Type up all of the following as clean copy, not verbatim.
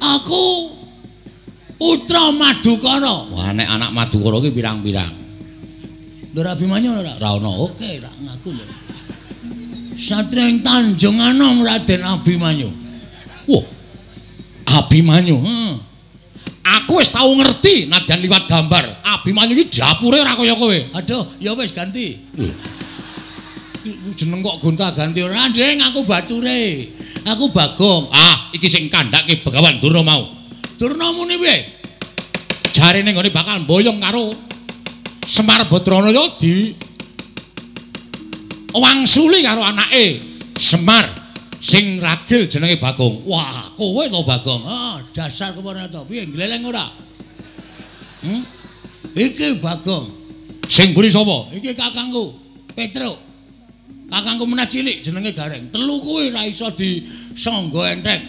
Aku putra Madukara. Wah nek anak Madukara ki pirang-pirang. Ndara Abimanyu ora? Ora ono. Oke, tak ngaku lho. Satria ing Tanjung Anom Raden Abimanyu. Wah. Abimanyu. Aku wis tau ngerti nadyan liwat gambar. Abimanyu iki dapure ora kaya kowe. Aduh, ya wis ganti. Jeneng kok gonta-ganti ora, Ndeng, aku bature. Aku Bagong. Ah, iki sing kandhake Begawan Durna mau. Durna muni piye? Jarine nggone bakal mboyong karo Semar Badranaya di wangsuli karo anake Semar sing ragil jenenge Bagong. Wah, kowe to Bagong. Ah, dasar kepone to. Piye gleleng ora? Iki Bagong. Sing mburi sapa? Iki kakangku, Petruk. Kakangku meneh cilik jenenge Gareng. Telu kuwi ra iso disangga enteng.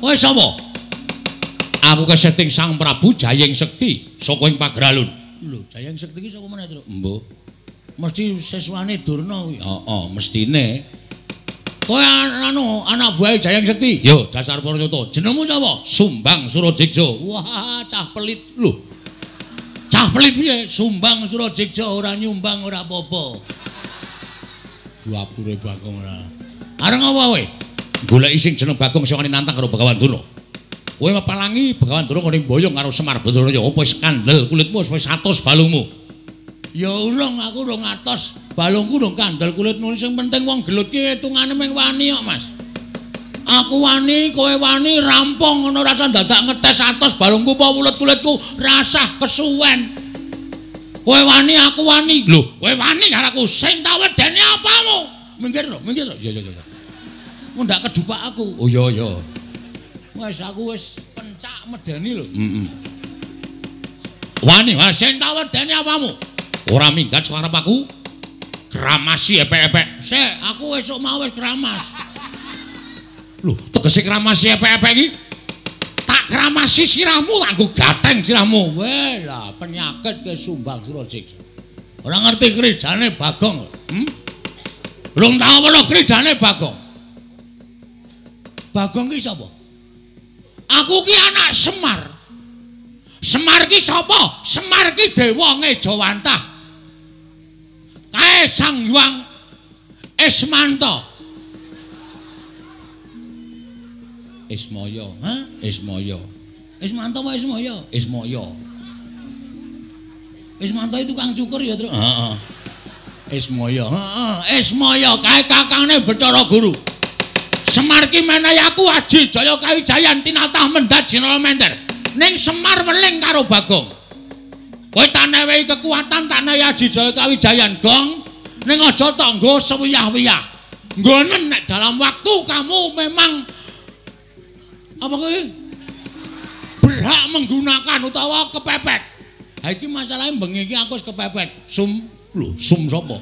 Kowe sapa? Aku keseting Sang Prabu Jayeng Sekti saka ing Pagralun. Lho, Jayeng Sekti iki sapa meneh, Truk? Mbuh. Mesti seswane Durna kuwi. Heeh, mestine. Kowe anak buahe Jayeng Sekti. Yo, dasar Paranyata. Jenengmu sapa? Sumbang Surajigja. Wah, cah pelit. Lho. Cah pelit piye? Sumbang Surajigja ora nyumbang ora apa-apa. Duapure Bagong ora. Areng apa kowe? Goleki sing jeneng Bagong sing nantang karo Begawan Durna. Kowe mepalangi Begawan Durna ngene mboyong karo Semar Badranaya. Apa wis kandel kulitmu wis 100 balungmu? Ya urung, aku urung atos. Balungku urung kandel kulitmu. Sing penting wong gelut ki hitungane mung wani kok, Mas. Aku wani, kowe wani, rampung ngono rasa dadak ngetes 100 balungku apa kulit-kulitku rasah kesuwen. Kowe wani, aku wani. Lho, kowe wani karo aku. Sing tak wedeni apamu? Minggir to, minggir to. Ya. Mun ndak kedupak aku. Oh ya. Wes aku wis pencak medeni lho. Wani, Sing tak wedeni apamu? ora minggat suara aku. Kramasi epek-epek. Sik, aku esuk mau wis kramas. Lho, tegese kramasi epek-epek iki tak kramasi sirahmu, tak nggo gateng sirahmu. Weh lah, penyakit ke Sumbang Surajigja. Ora ngerti kridane Bagong. Rung tau weruh kridane Bagong. Bagong ki sapa? Aku ki anak Semar. Semar ki sapa? Semar ki dewa Ngejawantah. Kae Sang Hyang Ismanta. Ismaya. Hah? Ismaya. Ismanta apa Ismaya? Ismaya. Ismanta itu tukang cukur ya, Truk? Heeh. Ismaya. Heeh, Ismaya kae kakangne Bathara Guru. Semar ki menehi aku Aji Jaya Kawijayan tinatah mendhat Jinala Menter. Ning Semar weling karo Bagong. Kowe tak newehi kekuatan tak nehi Aji Jaya Kawijayan, Gong. Ning aja tok nggo sewiyah-wiyah. Nggonen nek dalam waktu kamu memang apa kowe berhak menggunakan utawa kepepet. Ha iki masalahe bengi iki aku wis kepepet. Lho, sum sapa?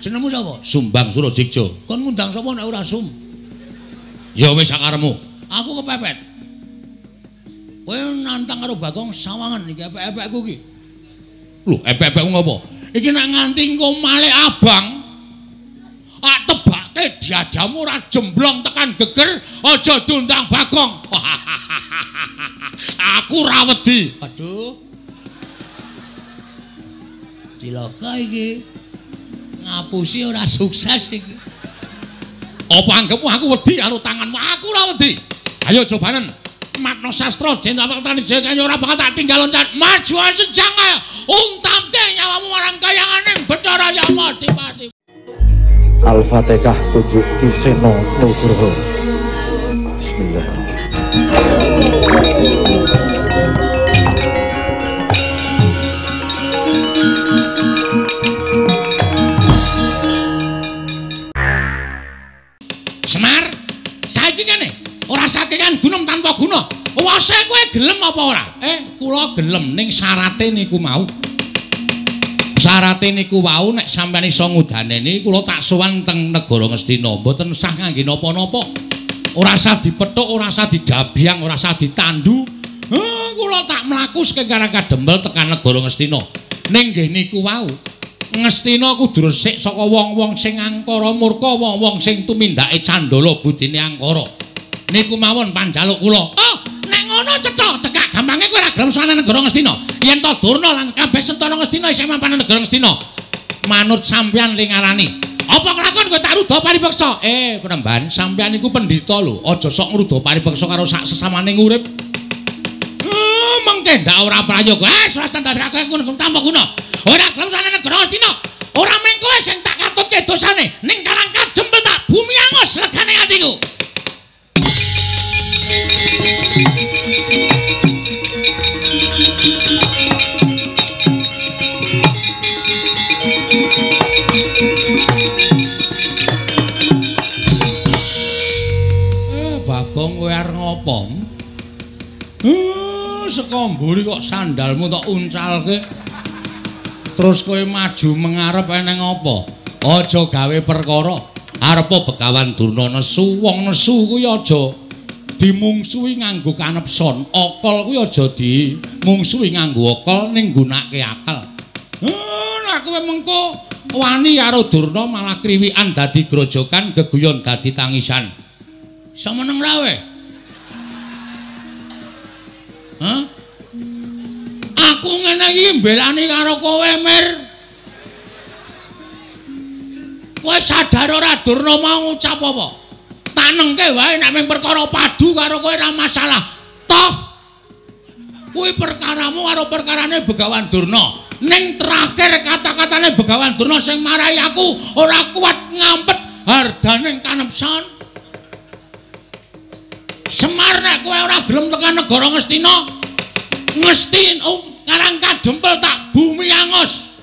Jenengmu sapa? Sumbang Surajigja. Kon ngundang sapa nek ora sum? Ya wis sakaremu. Aku kepepet. Kowe nantang karo Bagong sawangan iki epek-epekku iki. Lho, epek-epekmu ngopo? Iki nek nganti engko malih abang, tak tebake diadamu ora jemblong tekan geger, aja diundang Bagong. Aku ra wedi. Aduh. Cilaka iki. Ngapusi ora sukses iki. Apa anggapmu aku wedi karo tanganmu? Aku ora wedi. Ayo cobanen. Matno Sastra Jenderal Fakultas Jaya ora bakal tak tinggal loncat. Maju sejang ae. Untamke nyawamu marang kayanganing Bathara Yama Dipati. Al-Fatihah tujuh Kiseno Nugroho. Bismillah. Semar, saiki kene ora sakekan gunung tanpa guna. Wase kowe gelem apa ora? Kula gelem ning syarate niku mau. Syarate niku wau nek sampeyan iso ngudaneni kula tak sowan teng negara Ngastina. Mboten sah kangge napa-napa. Ora usah dipethuk, ora usah didabyang, ora usah ditandu. Kula tak mlaku sekengkara kadempel tekan negara Ngastina. Ning nggih niku wau. Ngastina kudu resik saka wong-wong sing angkara murka, wong-wong sing tumindake candala budine angkara. Niku mawon panjaluk kula. Nek ngono cetha cekak gampange kowe ora gelem sowan negara Ngastina. Yen to Durna lan kabeh Sentana Ngastina isih mapan negara Ngastina. Manut sampeyan lingarani. Apa kelakon kowe tak ruda paripeksa? Penemban, sampeyan iku pendhita lho, aja sok ngruda paripeksa karo sak sesamaning urip. Mengke ndak ora prayoga. Ora sandak aku tanpa guna. Ora gelem sowan negara Ngastina. Ora mung kowe sing tak katutke dosane, ning Karangka Jempel tak bumi angus legane atiku. Bagong kowe arep ngopo? Saka mburi kok sandalmu tok uncalke. Terus kowe maju mengarep eneng apa? Aja gawe perkara. Arepa Begawan Durna nesu, wong nesu kuwi aja dimungsuhi nganggo kanepson. Akal kuwi aja dimungsuhi nganggo akal ning nggunakake akal. Nek kowe mengko wani karo Durna malah kriwikan dadi grojokan, geguyon dadi tangisan. Semeneng ra we? Hah? Aku ngene iki mbelani karo kowe, Mir. Kowe sadar ora Durna mau ngucap apa? Tak nengke wae nek mung perkara padu karo kowe ora masalah. Toh kuwi perkaramu karo perkarane Begawan Durna. Ning terakhir kata-katane Begawan Durna sing marahi aku ora kuat ngampet hardaning kanepsan. Semar nek kowe ora gelem tekan negara Ngastina, Karangka Jempel tak bumi angus.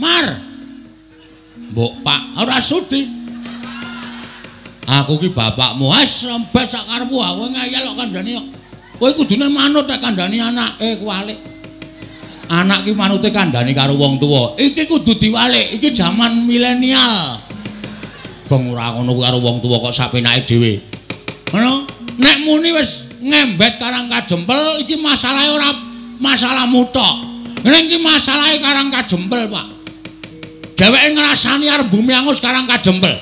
Mar. Mbok Pak, ora sudi. Aku ki bapakmu, wis rembes sak karepmu, kowe ngayal kok kandhani kok. Kowe kudune manut nek kandhani anake kuwalik. Anak ki manute kandhani karo wong tuwa. Iki kudu diwalik, iki jaman milenial. Bang ora ngono karo wong tuwa kok sapenake dhewe. Ngono, nek muni wis ngembet Karangka Jempel iki masalahe ora masalahmu tok. Ning iki masalahe Karangka Jempel, Pak. Dheweke ngrasani arep bumi angus Karangka Jempel.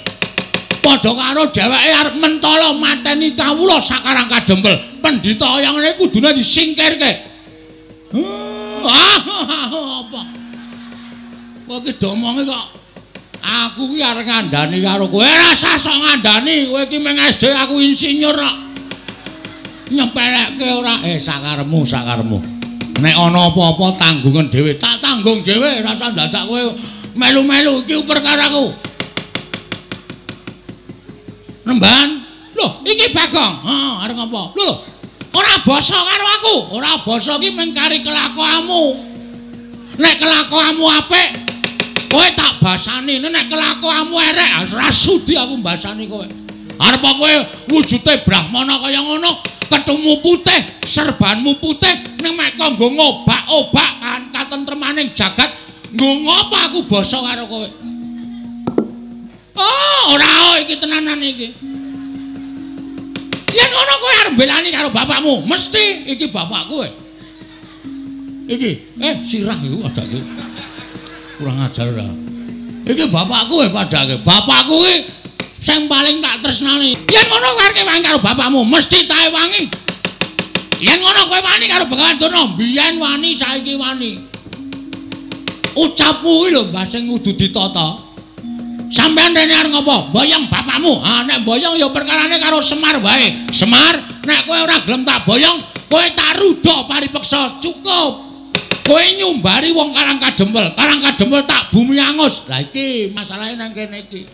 Padha karo dheweke arep mentala mateni kawula sak Karangka Jempel. Pendhita kaya ngene kudune disingkirke. Apa? Kowe ki domonge kok aku ki arep ngandani karo kowe. Ora usah sok ngandani, kowe ki meng SD aku insinyur kok. Nyepelekke ora sakaremu. Nek ana apa-apa tanggungan dhewe, tak tanggung dhewe, ora usah dadak kowe melu-melu iki perkaraku. Nemban. Lho, iki Bagong. Arep ngopo? Lho, ora basa karo aku. Ora basa ki mung kari kelakuanmu. Nek kelakuanmu apik, kowe tak basani. Nek kelakuanmu elek, ora sudi aku mbasani kowe. Arep kowe wujude brahmana kaya ngono, kethumu putih, serbanmu putih, ning mek kanggo ngobak-obak kan katentremaning jagat. Nggo ngopo aku basa karo kowe? Ora iki tenanan iki. Yen ngono kowe arep belani karo bapakmu, mesti iki bapakku kowe. Iki, sirah iku adake. Kurang ajar ora. Iki bapakku padake. Bapakku iki sing paling tak tresnani. Yen ngono kowe arep wangi karo bapakmu, mesti tae wangi. Yen ngono kowe wani karo Begawan Durna, biyen wani, saiki wani. Ucapmu kuwi lho Mbah sing kudu ditata. Sampeyan rene arep ngopo? Boyong bapakmu. Nek boyong ya perkarane karo Semar wae. Semar, nek kowe ora gelem tak boyong, kowe tak ruda paripeksa. Cukup. Kowe nyumbari wong Karangka Jempel. Karangka Jempel tak bumi angus. Lah iki masalahe nang kene iki.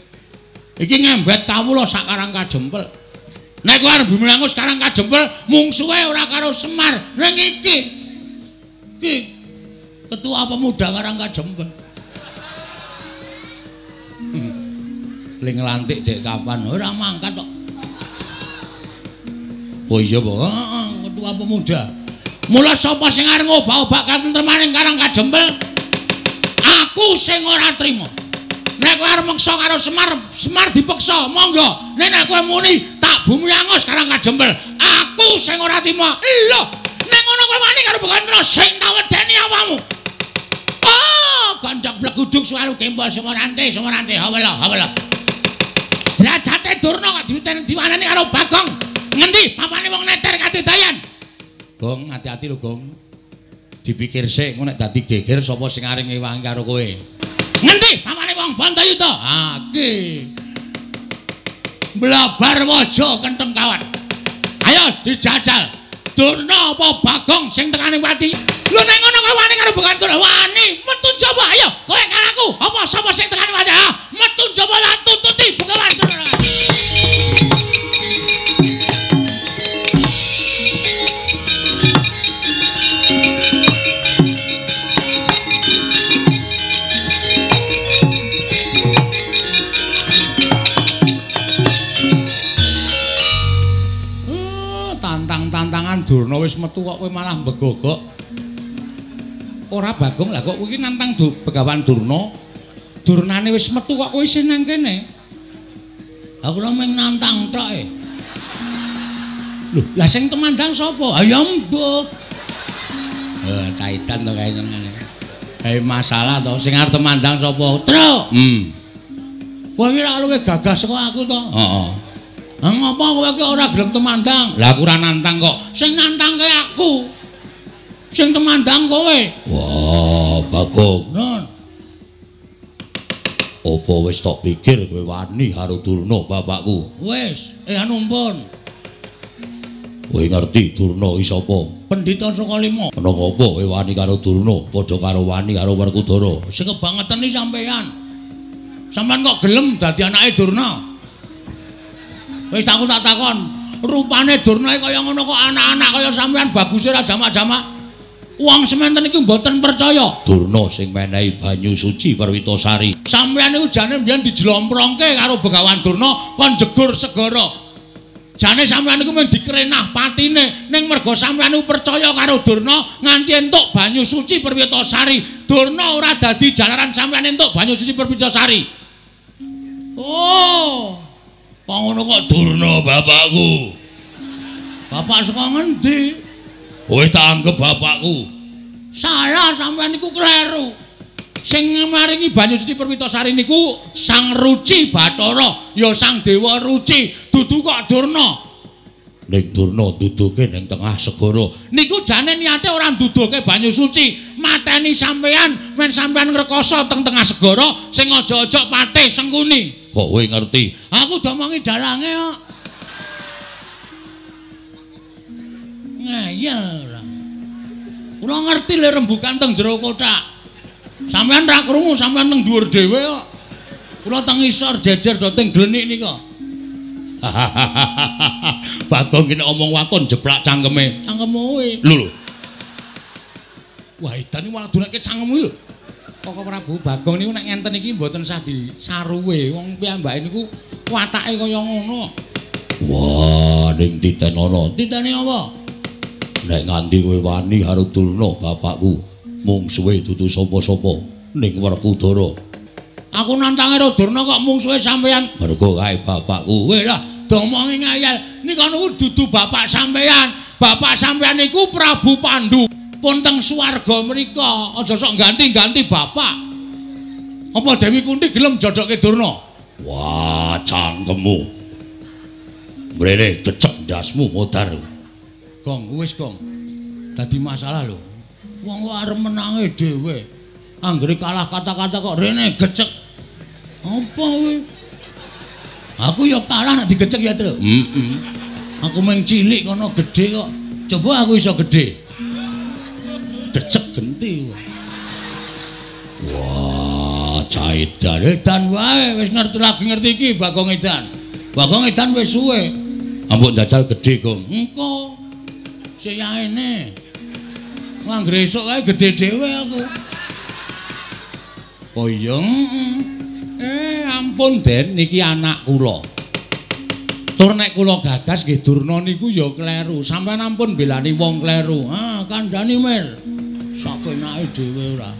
Iki ngembet kawula sak Karangka Jempel. Nek kowe arep bumi angus Karangka Jempel, mungsuhe ora karo Semar. Ning iki Ketua Pemuda Karangka Jempel. Ling lantik dek kapan ora mangkat kok. Oh iya, Pak. Ketua Pemuda. Mula sapa sing arep ngobak-obak katentremaning Karangka Jempel? Aku sing ora trima. Nek kowe arep meksa karo Semar, Semar dipeksa, monggo. Nek kowe muni tak bumi angus Karangka Jempel, aku sing ora trima. Lho, nek ngono kowe wani karo Begawan sing tak wedeni apamu. Gancak bleguduk suwalu kembal Semorante, hawala. Derajate Durna kok diwanani karo Bagong. Ngendi papane wong neter katidayan? Gong, hati-hati lho, Gong. Dipikir sik engko nek dadi geger sapa sing areng ngewangi karo kowe. Ngendi pamane wong Bantayuda? Ha iki. Blabar waja kentheng kawan. Ayo dijajal. Durna apa Bagong sing tekane pati? Lho nek ngono kowe wani karo Bekan Durna wani metu njaba ayo kowe karo aku. Apa sapa sing tekane pati? Ha metu njaba lan tututi Bekan Durna. Tantangan Durna wis metu kok kowe malah mbegogok. Ora Bagong lah kok kowe iki nantang Begawan Durna. Durnane wis metu kok kowe isih nang kene. Aku lho mung nantang tok e. Lho, lah sing temandang sapa? Ya mbuh. Caitan to kae senengane. Kae masalah to sing arep temandang sapa? Truk. Kowe iki ra luwih gagas saka aku to? Heeh. Ngapa kowe iki ora gelem temandang? Lah aku ora nantang kok. Sing nantangke aku. Sing temandang kowe. Wah, Bagong. Nun. Apa wis tok pikir kowe wani karo Durna bapakku? Wis, anumpun. Kowe ngerti Durna iki sapa? Pendhita saka lima. Menapa kowe wani karo Durna padha karo wani karo Werkudara? Sing kebangetan iki sampean. Sampeyan kok gelem dadi anake Durna? Wis tak takon, rupane Durna kaya ngono kok anak-anak kaya sampean baguse ra jamak-jamak. Wong sementen iki mboten percaya. Durna sing menehi banyu suci Perwitasari. Sampeyan niku jane mbiyen dijlomprongke karo Begawan Durna kon jegur segara. Jane sampeyan niku mung dikrenah patine ning merga sampeyan niku percaya karo Durna nganti entuk banyu suci Perwitasari. Durna ora dadi jalaran sampeyan entuk banyu suci Perwitasari. Oh. Kok ngono kok Durna bapakku? Bapak saka ngendi? Kowe tak anggap bapakku. Salah sampean niku kleru. Sing maringi banyu suci Perwitasari niku Sang Ruci Bathara, ya Sang Dewa Ruci, dudu kok Durna. Ning Durna duduke ning tengah segara. Niku jane niate ora nduduke banyu suci, mateni sampean men sampean ngrekoso teng tengah segara sing aja-aja patih sengkuni. Kok kowe ngerti? Aku domongi dalange kok. Ngeyel ora. Kula ngerti le rembugan teng jero kotak. Sampeyan ra krungu, sampeyan teng dhuwur dhewe kok. Kula teng isor jejer do teng glenik nika. Bagong iki nek omong waton jeblak cangkeme. Cangkemmu kowe. Lho. Wah, edan iki malah dunake cangkemmu lho. Kok Prabu Bagong niku nek ngenten iki mboten sah disaruwe. Wong piyambake niku watake kaya ngono. Wah, ning titen ana. Titene apa? Nek nganti kowe wani karo Durna bapakku, mung suwe dudu sapa-sapa ning Werkudara. Aku nantange karo Durna kok mung suwe sampeyan. Mergo kae bapakku. Kowe lah domongi ngayal. Nika niku dudu bapak sampeyan. Bapak sampeyan niku Prabu Pandu. Pun teng swarga mrika, aja sok ganti-ganti bapak. Apa Dewi Kunti gelem jodoke Durna? Wah, cangkemmu. Mrene kecek ndasmu modar. Gong, wis Gong. Dadi masalah lho. Wong kok arep menange dhewe. Anggere kalah kata-kata kok rene gecek. Apa kowe? Aku ya kalah nek digecek ya, Tru. Aku mung cilik kono gedhe kok. Coba aku iso gedhe. Decek genti. Wah, caidan edan wae wis ngerti lagi ngerti iki Bagong edan. Bagong edan wis suwe. Ampun jajal gedhe, Gong. Engko sik yaene. Anggere esuk kae gedhe dhewe aku. Oh iya. Ampun Den, niki anak kula. Tur nek kula gagas nggih Durna niku ya kleru. Sampeyan ampun belani wong kleru. Kandhani Mir. Sapenake dhewe ora.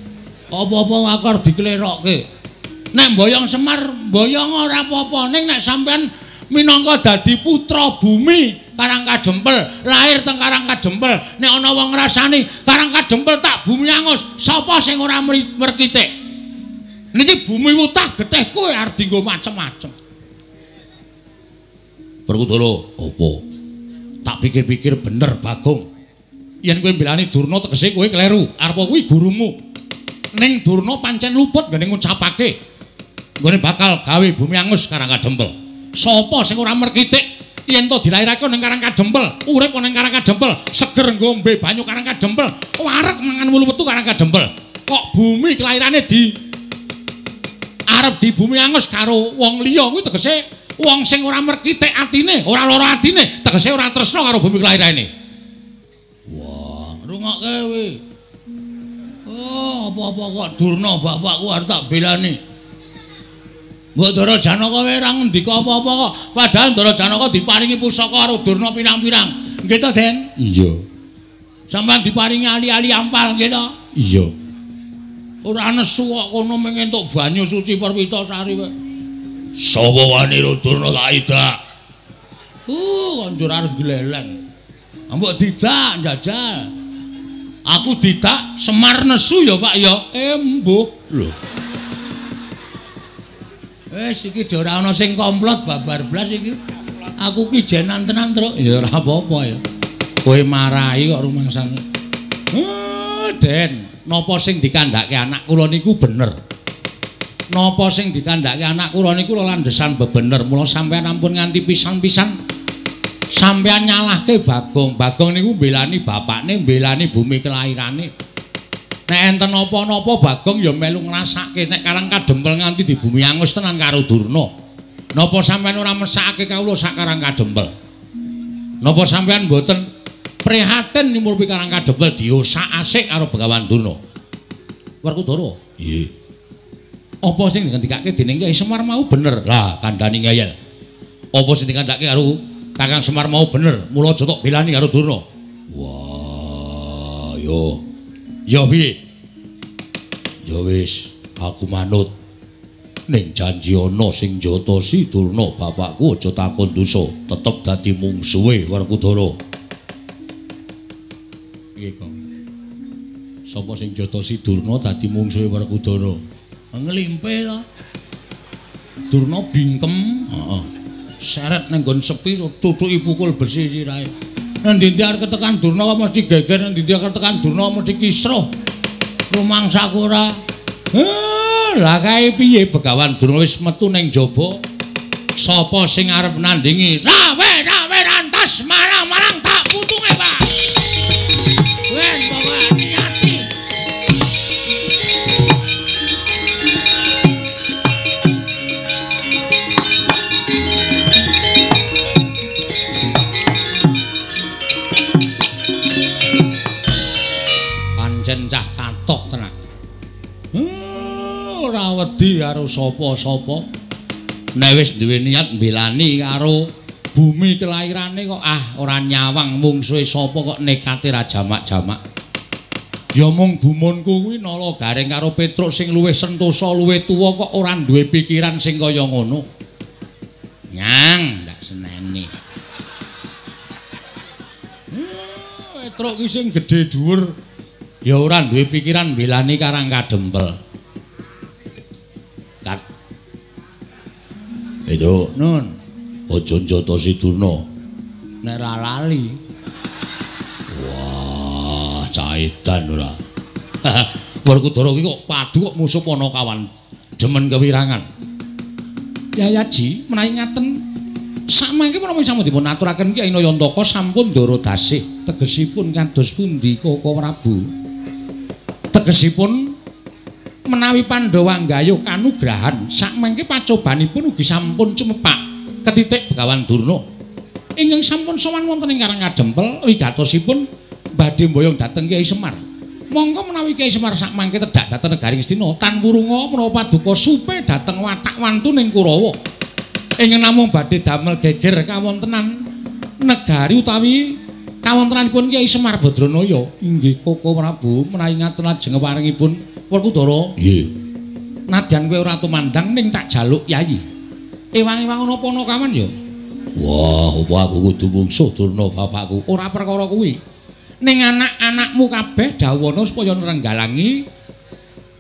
Apa-apa akar diklerokke. Nek mboyong Semar, mboyong ora apa-apa. Ning nek sampeyan minangka dadi putra bumi Karangkadempel, lahir teng Karangkadempel, nek ana wong ngrasani Karangkadempel tak bumi angus, sapa sing ora merkitik? Niki bumi wutah getih kowe arep dienggo macem-macem. Werkudara, apa? Tak pikir-pikir bener Bagong. Yen kowe mbelani Durna tegese kowe kleru. Arep kuwi gurumu. Ning Durna pancen luput ngene ngucapake. Nggone bakal gawe bumi angus Karang Kadempel. Sapa sing ora merkitik yen to dilairake ning Karang Kadempel, urip ning Karang Kadempel, seger ngombe banyu Karang Kadempel, wareg mangan wulu wetu Karang Kadempel. Kok bumi kelairane arep di bumi angus karo wong liya kuwi tegese wong sing ora merkitik atine, ora lara atine, tegese ora tresna karo bumi kelairane. Wah, rungokke kowe. Oh, apa-apa kok Durna bapakku arep tak belani. Mbok Ndara Janaka wae ra ngendika apa-apa kok. Padahal Ndara Janaka diparingi pusaka karo Durna pirang-pirang. Nggih to, Den? Iya. Sampeyan diparingi ali-ali ampal nggih to? Iya. Ora nesu kok kono mung entuk banyu suci Perwitasari wae. Sapa wani Durna tak idak? Konjur arep gleleng. Mbok didak njajal. Aku didak Semar nesu ya, Pak ya. Mbuh. Lho. Wis iki ora ana sing komplot babar blas iki. Aku ki jenan tenan, Truk. Ya ora apa-apa ya. Kowe marahi kok rumangsane. Den, napa sing dikandhake anak kula niku bener. Napa sing dikandhake anak kula niku landesan bebener. Mula sampeyan ampun nganti pisan-pisan sampeyan nyalahke Bagong. Bagong niku mbelani bapakne, mbelani bumi kelairane. Nek enten napa-napa Bagong ya melu ngrasake nek Karang Kadempel nganti di bumi angus tenan karo Durna. Napa sampeyan ora mesakake kawula sak Karang Kadempel? Napa sampeyan mboten prihatin nimurpi Karang Kadempel diosak asik karo Begawan Durna? Werkudara. Nggih. Apa sing ngendikake dening Kyai Semar mau bener? Lah, kandhani ngeyel. Apa sing dikandhake karo Kakang Semar mau bener? Mula aja tok belani karo Durna. Wah, yo. Ya piye? Ya wis, aku manut. Ning janji ana sing jotosi Durna bapakku aja takon dosa, tetep dadi mungsuhe Werkudara. Piye, Kang? Sapa sing jotosi Durna dadi mungsuhe Werkudara? Nglimpe to. Durna bingkem, heeh. Seret nang nggon sepi cucuki pukul besi sirahe. Endi-endi arep ketekan Durna kok mesti geger, endi-endi arep ketekan Durna mesti kisruh. Rumangsa ora. Lah kae piye Begawan Durna wis metu ning jaba. Sapa sing arep nandingi? Rawe rantas marang-marang tak putunge, Pak. Wen bawa niati. Pancen cah katok tenan. Ora wedi karo sapa-sapa. Nek wis duwe niat mbelani karo bumi kelairane kok ora nyawang mungsuhe sapa kok nekate ra jamak-jamak. Ya mung gumunku kuwi nala garing karo Petruk sing luwih sentosa, luwih tuwa kok ora duwe pikiran sing kaya ngono. Nyang, ndak seneni. Petruk ki sing gedhe dhuwur ya ora duwe pikiran mbelani Karang Kadempel. Itu Nun, aja njotosi Durna. nek ra lali. Wah, caitan ora. Werkudara iki kok padu kok musuh Panakawan demen kewirangan. Yayaji menawi ngaten samangke menapa sampun dipun aturaken Kyai Nayantaka sampun ndara dasih tegesipun kados pundi Koko Prabu? Tegesipun menawi Pandhawa nggayuh kanugrahan sakmangke pacobanipun ugi sampun cumepak ketitik Begawan Durna ingkang sampun sowan wonten ing Karang Kadempel wigatosipun badhe mboyong dhateng Kyai Semar. Monggo menawi Kyai Semar sakmangke tedhak dhateng Negaring Astina tan wurunga menawa paduka supe dhateng watak wantu ning Kurawa ingkang namung badhe damel geger kawontenan negari utawi kawontenanipun Kyai Semar Badranaya. Inggih Koko Prabu menawi ngaten lajeng paringipun Werkudara. Nggih. Nadyan kowe ora tumandang ning tak jaluk Yayi. Ewang-ewang ana Panakawan ya. Wah, apa aku kudu mungsuh Durna bapakku? Ora perkara kuwi. Ning anak-anakmu kabeh dawana supaya nrenggalangi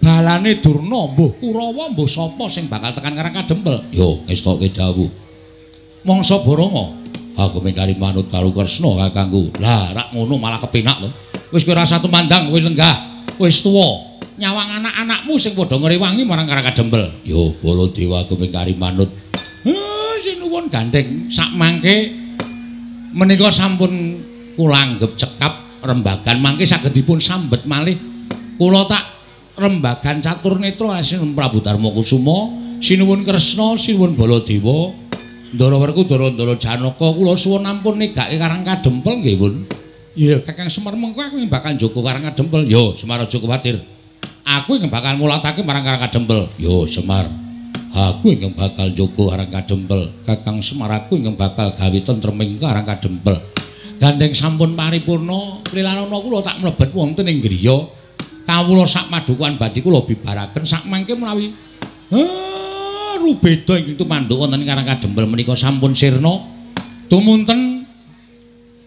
balane Durna, mbuh Kurawa, mbuh sapa sing bakal tekan Karang Kadempel. Yo, ngestoke dawuh. Mangsa Barama, Aku mengkari manut karo Kresna kakangku. lah rak ngono malah kepenak lho. Wis kowe rasa tumandang, kowe lenggah, wis tuwa. Nyawang anak-anakmu sing padha ngrewangi marang Karangkadempel. Yo Baladewa kepengkari manut. Sinuwun gandeng sak mangke menika sampun kula anggep cekap rembagan mangke saged dipun sambet malih. Kula tak rembagan catur netra Sinuwun Prabu Darmakusuma, sinuwun Kresna, sinuwun Baladewa, Ndara Werkudara, Ndara Janaka, kula suwun ampun negake Karangkadempel nggih, Pun. Iya, Kakang Semar mengko aku yang bakal njogo Karangkadempel. Yo, Semar aja kuwatir. Aku yang bakal ngulatake marang Karangkadempel. Yo, Semar. Aku yang bakal njogo Karangkadempel. Kakang Semar aku yang bakal gawe tentreming Karangkadempel. Gandeng sampun paripurna, lilanana kula tak mlebet wonten ing griya. Kawula sak madukan badhe kula bibaraken sak mangke menawi rubeda ingkang tumanduk wonten Karangkadempel menika sampun sirna. Tumunten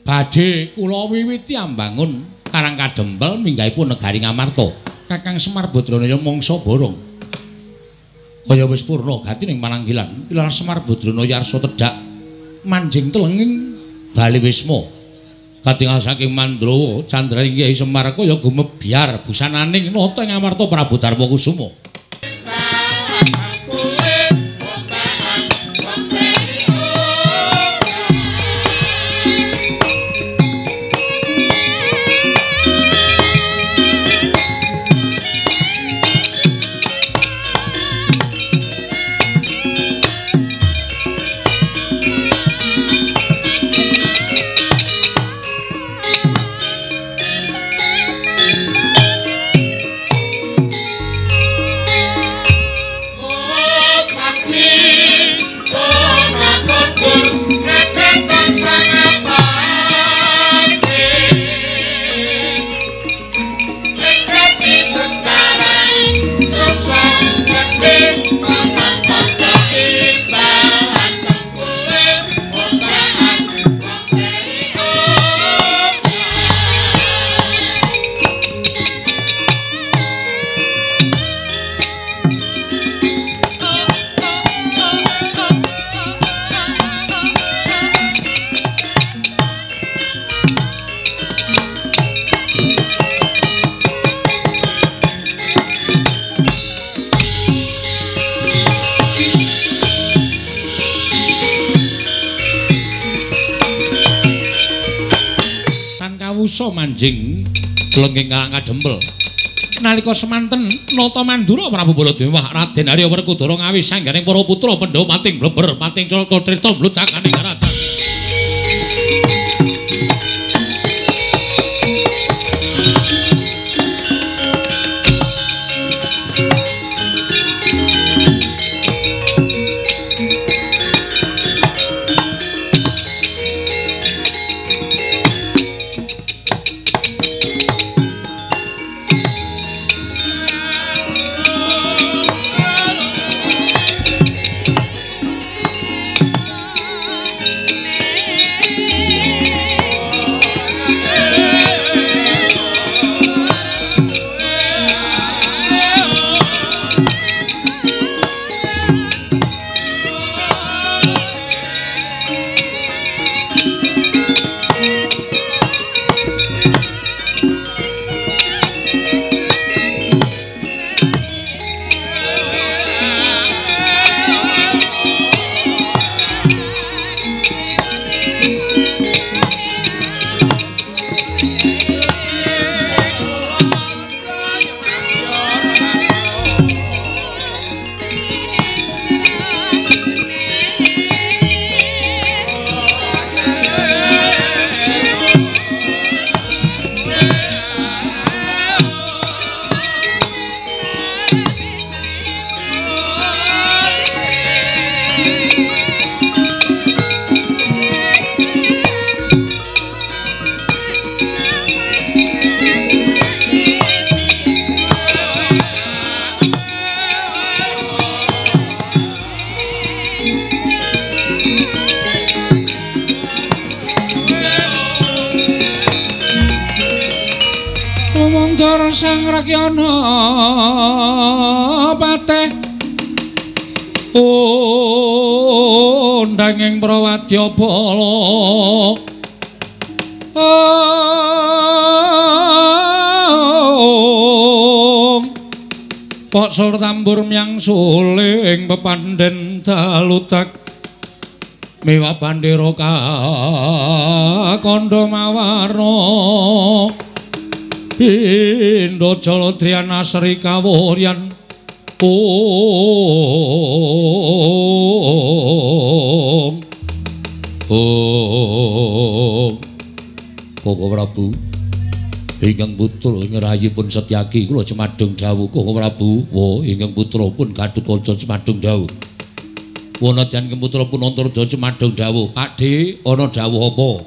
badhe kula wiwiti ambangun Karangkadempel minggahipun negari Ngamarta. Kakang Semar Badranaya mangsa borong. Kaya wis purna gati ning Mananggilan, Ilar Semar Badranaya arsa tedhak manjing telenging bali wisma. Katingal saking Mandrawa, candraning Kyai Semar kaya gumebyar busananing nata ing Amarta Prabu Darmakusuma. Manjing lengging Karangkadempel nalika semanten nata Mandura Prabu Baladewa Raden Arya Werkudara ngawi sangganing para putra Pandhawa pating bleber pating Caka Trita mludakaning karatan Sang Rakyana Pateh undanging Prawadyabala Pok sur tambur myang suling pepandhen dalutak miwa bandera kandha mawarna pindha jala driyana sri kawuryan Koko Prabu ingkang putra ngrayipun Setyaki kula Cemadung dawuh Koko Prabu wa ingkang putra pun Gatotkaca Cemadung dawuh Wanadyan ingkang putra pun Antarja Cemadung dawuh Pakde ana dawuh apa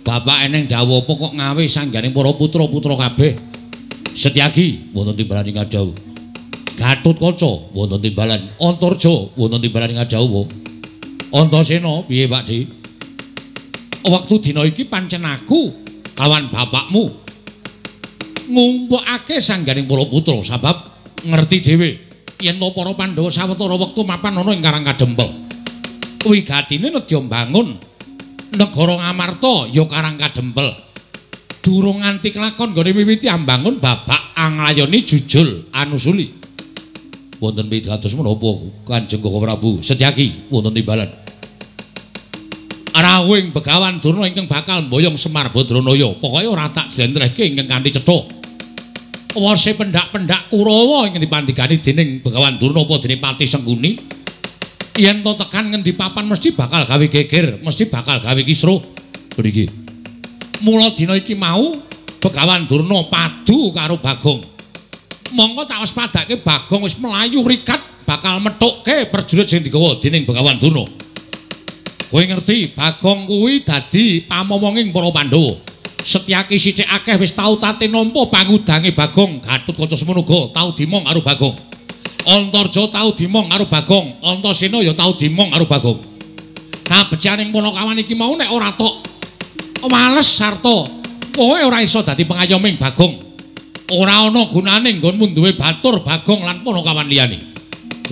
Bapak eneng dawuh apa kok ngawe sangganing para putra-putra kabeh Setyaki wonten timbalan ing dawuh Gatotkaca wonten timbalan Antarja wonten timbalan ing dawuh Antasena piye Pakde Waktu dina iki pancen aku kawan bapakmu ngumpulake sangganing para putra sebab ngerti dhewe yen to para Pandhawa sawetara wektu mapan ana ing Karang Kadempel. Wigatine nedya mbangun negara Ngamarta ya Karang Kadempel. Durung nganti kelakon nggone miwiti ambangun babak anglayoni jujul anusuli. Wonten pitados menapa Kanjeng Koko Prabu Setyaki wonten timbalan. Rawuhing Begawan Durna ingkang bakal mboyong Semar Badranaya pokoke ora tak jlentrehke ingkang kanthi cetha. Wase pendak-pendak Kurawa ingkang dipandhigani dening Begawan Durna apa dening Pati Sengkuni yen to tekan ngendi papan mesti bakal gawe geger, mesti bakal gawe kisruh. Mriki. Mula dina iki mau Begawan Durna padu karo Bagong. Monggo tak wis padake Bagong wis melayu rikat bakal methukke prajurit sing digawa dening Begawan Durna. Kowe ngerti Bagong kuwi dadi pamomonging para Pandhawa. Setyaki sithik akeh wis tau tate nampa pangudange Bagong. Gatotkaca semono uga tau dimong karo Bagong. Antarja tau dimong karo Bagong. Antasena ya tau dimong karo Bagong. Kabejaning Panakawan iki mau nek ora tok males sarta kowe ora iso dadi pengayoming Bagong. Ora ana gunane nggonmu duwe batur Bagong lan Panakawan liyane.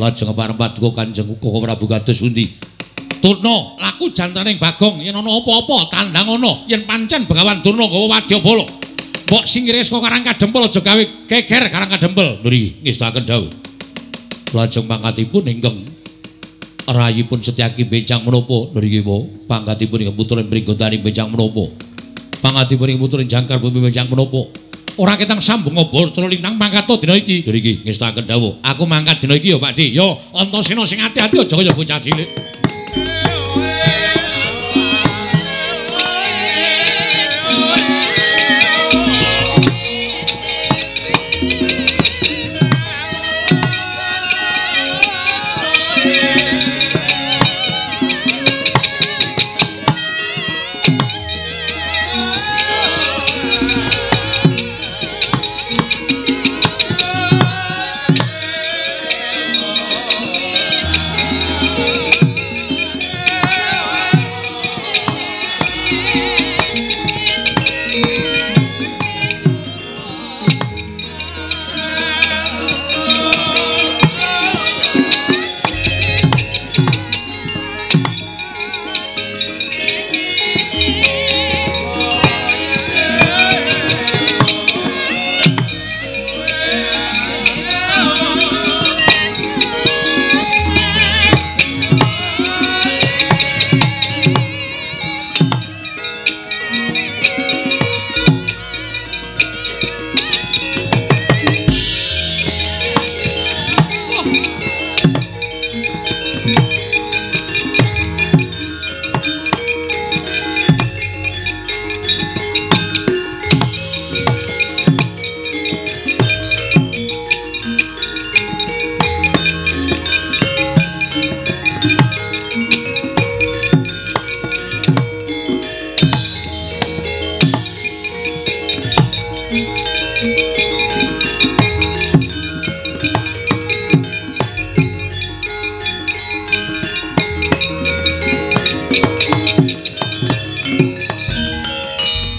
Lajeng parempat Kanjeng Koko Prabu kados pundi? Durna laku jantaning Bagong yen ana apa-apa tandang ana yen pancen Begawan Durna gawa wadyabala mbok singkire saka Karang Kadempel aja gawe geger Karang Kadempel mriki ngestaken dawuh lajeng pangkatipun ingkang rayipun Setyaki Bencang menapa mriki po pangkatipun ingkang putra Pringgotaning Bencang menapa pangkatipun ingkang putra Jangkar Bumi Bencang menapa ora ketang sambung ngobor cara lintang mangkat dina iki mriki ngestaken dawuh aku mangkat dina iki ya Pakde ya Antasena sing ati-ati aja kaya bocah cilik.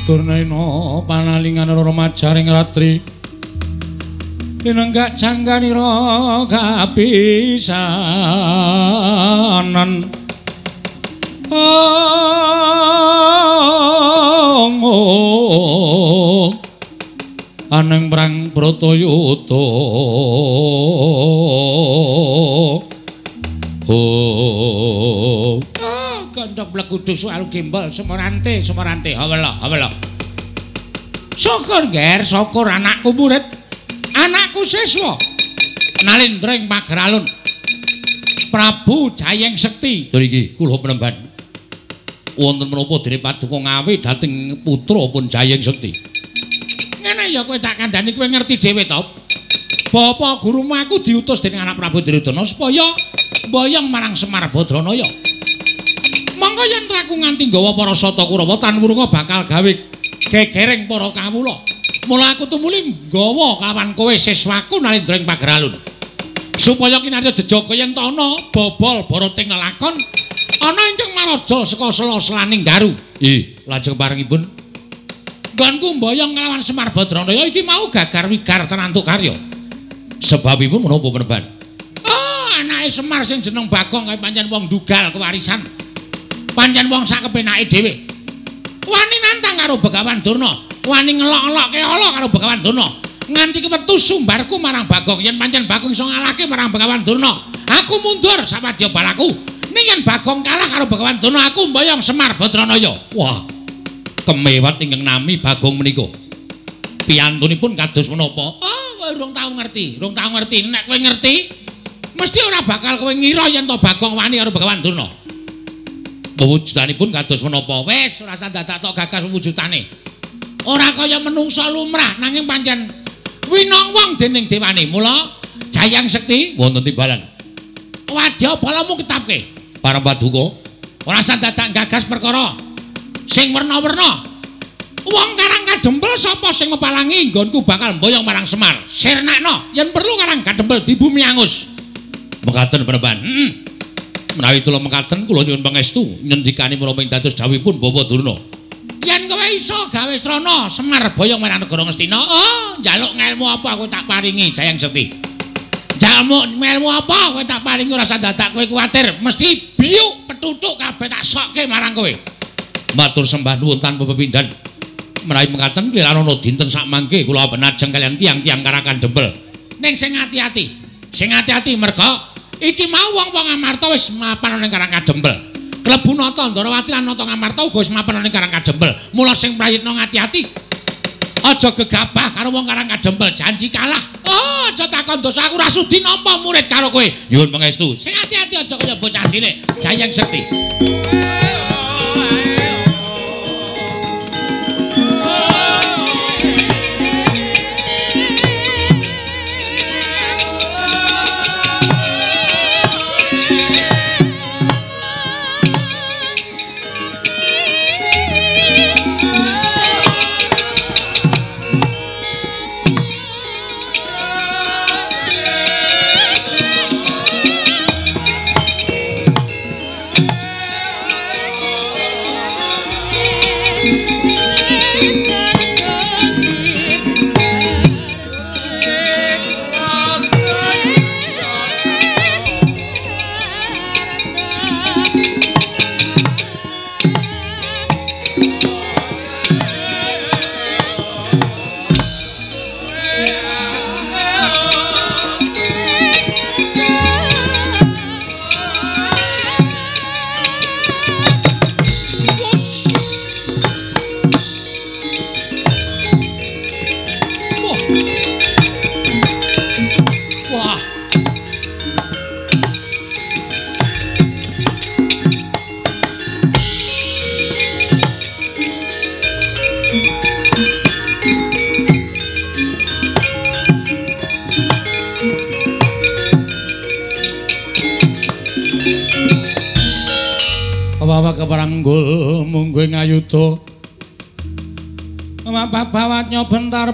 Durnaena panalingan remajaring ratri linenggak jangganira kapisanan aneng perang Bratayuda Gandhok blekuduk soal gimbal Semerante hawala syukur nger syukur anakku murid anakku siswa Nalindring Pageralun Prabu Jayeng Sekti lho iki kula penemban wonten menapa dene paduka ngawi dhateng putra pun Jayeng Sekti ngene ya kowe tak kandhani kowe ngerti dhewe to Bapak gurumu aku diutus dening anak Prabu Duryudana supaya mboyong marang Semar Badranaya monggo yen aku nganti nggawa para Sata Kurawa tan wurunga bakal gawe gegereng para kawula mula aku tumuli nggawa kelawan kowe siswaku Nalindring Pageralun supaya kinarya Jejagayanta ana bobol boroting lelakon ana ingkang maraja saka sela-selaning garu lajeng parengipun nggonku mboyong kelawan Semar Badranaya iki mau gagar wigar tenantuk karya sebabipun menapa penemban anake Semar sing jeneng Bagong kae pancen wong dugal kewarisan pancen wong sak kepenake dhewe wani nantang karo Begawan Durna wani ngelok-elokke ala karo Begawan Durna nganti kewetu sumbarku marang Bagong yen pancen Bagong iso ngalahke marang Begawan Durna aku mundur sapadya balaku ning yen Bagong kalah karo Begawan Durna aku mboyong Semar Badranaya wah kemewat ingkang nami Bagong menika piyantunipun kados menapa urung tau ngerti nek kowe ngerti mesti ora bakal kowe ngira yen to Bagong wani karo Begawan Durna pewujudanipun kados menapa wis ora usah dadak tok gagas wujudane ora kaya menungsa lumrah nanging pancen winong wong dening dewane mula Jayang Sekti wonten timbalan wadya balamu ketapke para paduka ora usah dadak gagas perkara sing werna-werna wong Karang Kadempel sapa sing mepalangi nggonku bakal mboyong marang Semar sirnakno yen perlu Karang Kadempel di bumi angus mekaten penemban menawi kula mekaten kula nyuwun pangestu nyendikani menapa ing dados dawuhipun Bapak Durna yen kowe iso gawe srana Semar boyong marang negara Ngastina njaluk ngelmu apa kowe tak paringi Jayang Sekti njaluk ngelmu apa kowe tak paringi ora usah dadak kowe kuwatir mesti biuk petutuk kabeh tak sokke marang kowe matur sembah nuwun tanpa pepindhan menawi mekaten kelirana dinten sak mangke kula benajeng kalian tiang-tiang Karang Kadempel ning sing ati-ati merga iki mau wong-wong Amarta wis mapan ning Karang Kadempel klebu Nata Ndarawati lan Nata Ngamarta uga wis mapan ning Karang Kadempel mula sing prayitna ngati-ati aja gegabah karo wong Karang Kadempel janji kalah aja takon dosa aku ora sudi nampa murid karo kowe nyuwun pangestu sing ati-ati aja kaya bocah cilik Jayang Sekti keparanggul mungguing ayuda bawatnya bentar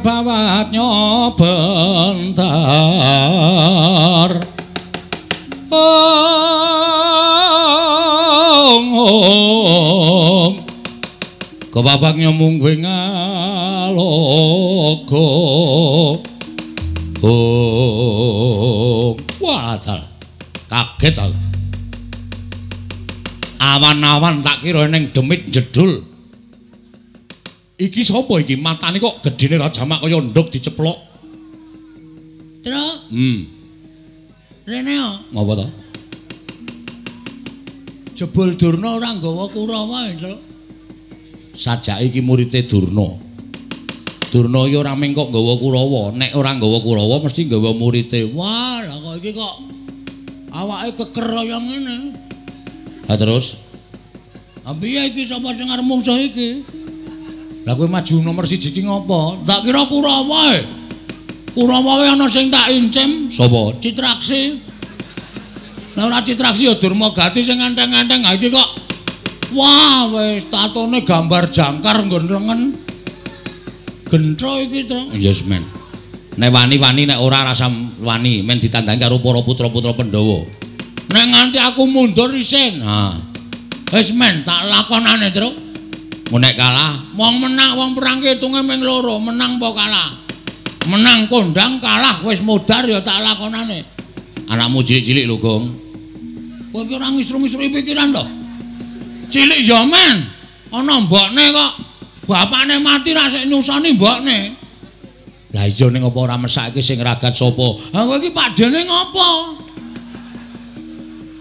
kebabaknya mungguing aloga walah kaget aku awan-awan tak kira ning demit jedul Iki sapa iki? Matane kok gedene ra jamak kaya nduk diceplok. Truk. Rene yo. Ngapa to? Jebul Durna ora nggawa Kurawa, Truk. Sajake iki murite Durna. Durna ya ora mung kok nggawa Kurawa, nek ora nggawa Kurawa mesti nggawa murite. Wah, lah kok iki kok awake keker kaya ngene. Ha terus? Piye iki sapa sing arep mungsuh iki? Lah kowe maju nomor 1 iki ngopo? Tak kira Kurawa. Kurawa wae ana sing tak incim. Sapa? Citraksi. Lah ora Citraksi ya Durmagati sing nganteng-nganteng. Ha iki kok wah wis tatone gambar jangkar nggon lengen. Gentro iki to. Yes men. Nek wani-wani nek ora rasa wani men ditandangi karo para putra-putra Pandhawa. Nek nganti aku mundur isin. Nah, wis men tak lakonane, Truk. nek kalah, wong menang wong perang hitunge ming loro, menang apa kalah? Menang kondang, kalah wis modar ya tak lakonane. Anakmu cilik-cilik lho, Gong. Kowe iki ora ngisru-ngisru pikiran to? Cilik ya men. Ana mbokne kok bapakne mati ra sik nyusoni mbokne. Lah iya ning apa ora mesake sing ragat sapa? Ha kowe iki padene ngopo?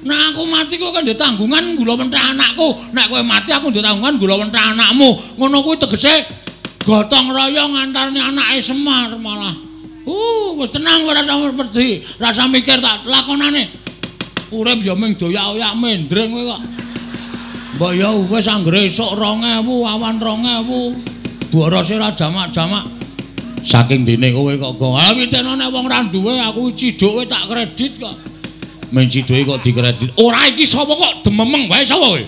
Nek aku mati kowe kan ndek tanggungan gula mentah anakku. Nek kowe mati aku ndek tanggungan gula mentah anakmu. Ngono kuwi tegese gotong royong antarane anake Semar malah. Wis tenang ora usah pedhi, ora usah mikir tak lakonane. Urip ya mung doyak-oyak mendring kowe kok. Mbok ya wis anggere esuk 2000, awan 2000. Borose ora jamak-jamak. Saking dene kowe kok Gong. Lah piteno nek wong ra duwe aku ciduk tak kredit kok. Men ciduke kok dikredit. Ora iki sapa kok dememeng wae sapa kowe?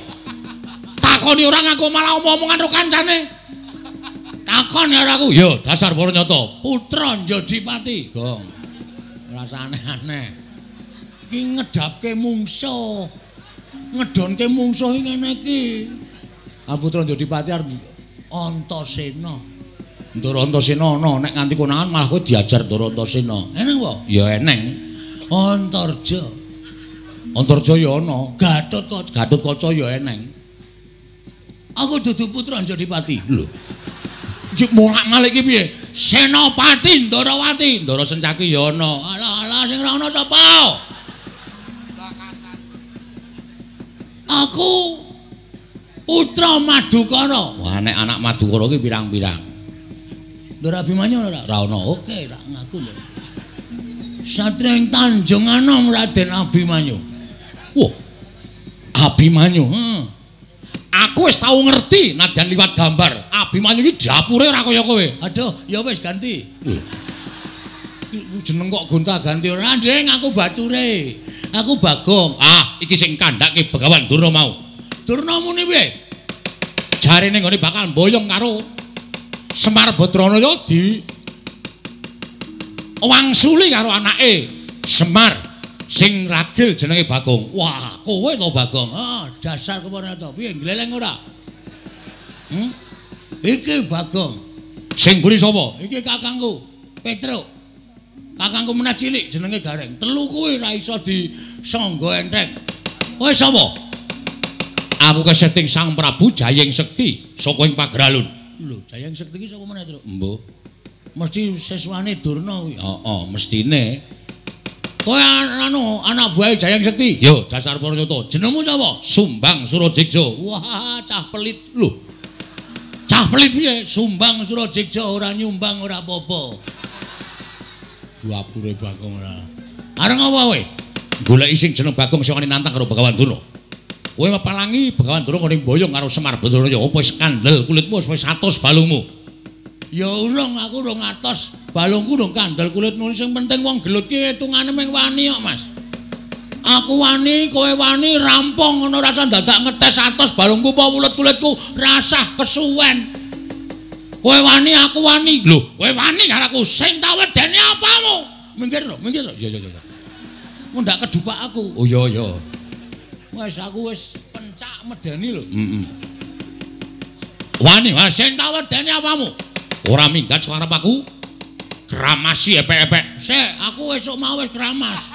Takoni orang aku malah omong-omongan karo kancane. Takon ya aku. Yo, dasar Waranyata. Putra Njodipati, Gong. Ora aneh-aneh. Iki ngedapke mungsuh. Ngedonke mungsuh ngene iki. Putra Njodipati arep Antasena. Ndara Antasena ana nek nganti konangan malah kowe diajar Ndara Antasena. Eneng apa? Ya eneng. Antarja. Antarja ya ana. Gatotkaca ya eneng. Aku dudu putra Njodipati. Lho. Iki molak-malik iki piye? Senopati Ndarawati. Ndara Sencaki ya ana. Alah sing ora ana sapa? Aku putra Madukara. Wah nek anak Madukara iki pirang-pirang. Ndara Abimanyu ora? Ora ana. Oke, tak ngaku lho. Satria ing Tanjung Anom Raden Abimanyu. Wah. Abimanyu. Aku wis tau ngerti nadyan liwat gambar. Abimanyu iki dapure ora kaya kowe. Aduh, ya wis ganti. Jeneng kok gonta-ganti ora, Ndeng, aku bature. Aku Bagong. Iki sing kandhake Begawan Durna mau. Durna muni piye? Jarene nggone bakal mboyong karo Semar Badranaya di wangsuli karo anake Semar sing ragil jenenge Bagong. Wah, kowe to Bagong. Dasar Waranyata. Piye gleleng ora? Iki Bagong. Sing mburi sapa? Iki kakangku, Petruk. Kakangku meneh cilik jenenge Gareng. Telu kuwi ra iso disangga entheng. Kowe sapa? Aku keseting Sang Prabu Jayeng Sekti saka ing Pagralun. Lho, Jayeng Sekti iki sapa meneh, Truk? Mbuh. Mesti seswane Durna kuwi. Heeh, mestine. Kowe anak buah Jayeng Sekti. Yo, dasar Waranyata. Jenengmu sapa? Sumbang Surajigja. Wah, cah pelit lho. Cah pelit piye? Sumbang Surajigja ora nyumbang ora apa-apa. Duapure Bagong ora. Areng apa kowe? Goleki sing jeneng Bagong sing wani nantang karo Begawan Durna. Kowe mapalangi Begawan Durna ngene mboyong karo Semar Badranaya. Apa wis kandel kulitmu wis 100 balungmu? Ya urung, aku urung atos balungku urung kandel kulit nulis sing penting wong gelut ki hitungane ming wani kok, Mas. Aku wani, kowe wani rampung ngono rasa dadak ngetes atos balungku apa kulit-kulitku rasah kesuwen. Kowe wani, aku wani. Lho, kowe wani karo aku sing tak wedeni apamu? Minggir to, minggir to. Ya. Mun ndak kedupak aku. Oh ya. Wis aku wis pencak medeni lho. Wani, sing tak wedeni apamu? Ora minggat suarep aku. Kramasi epek-epek. Sik, aku esuk mau wis kramas.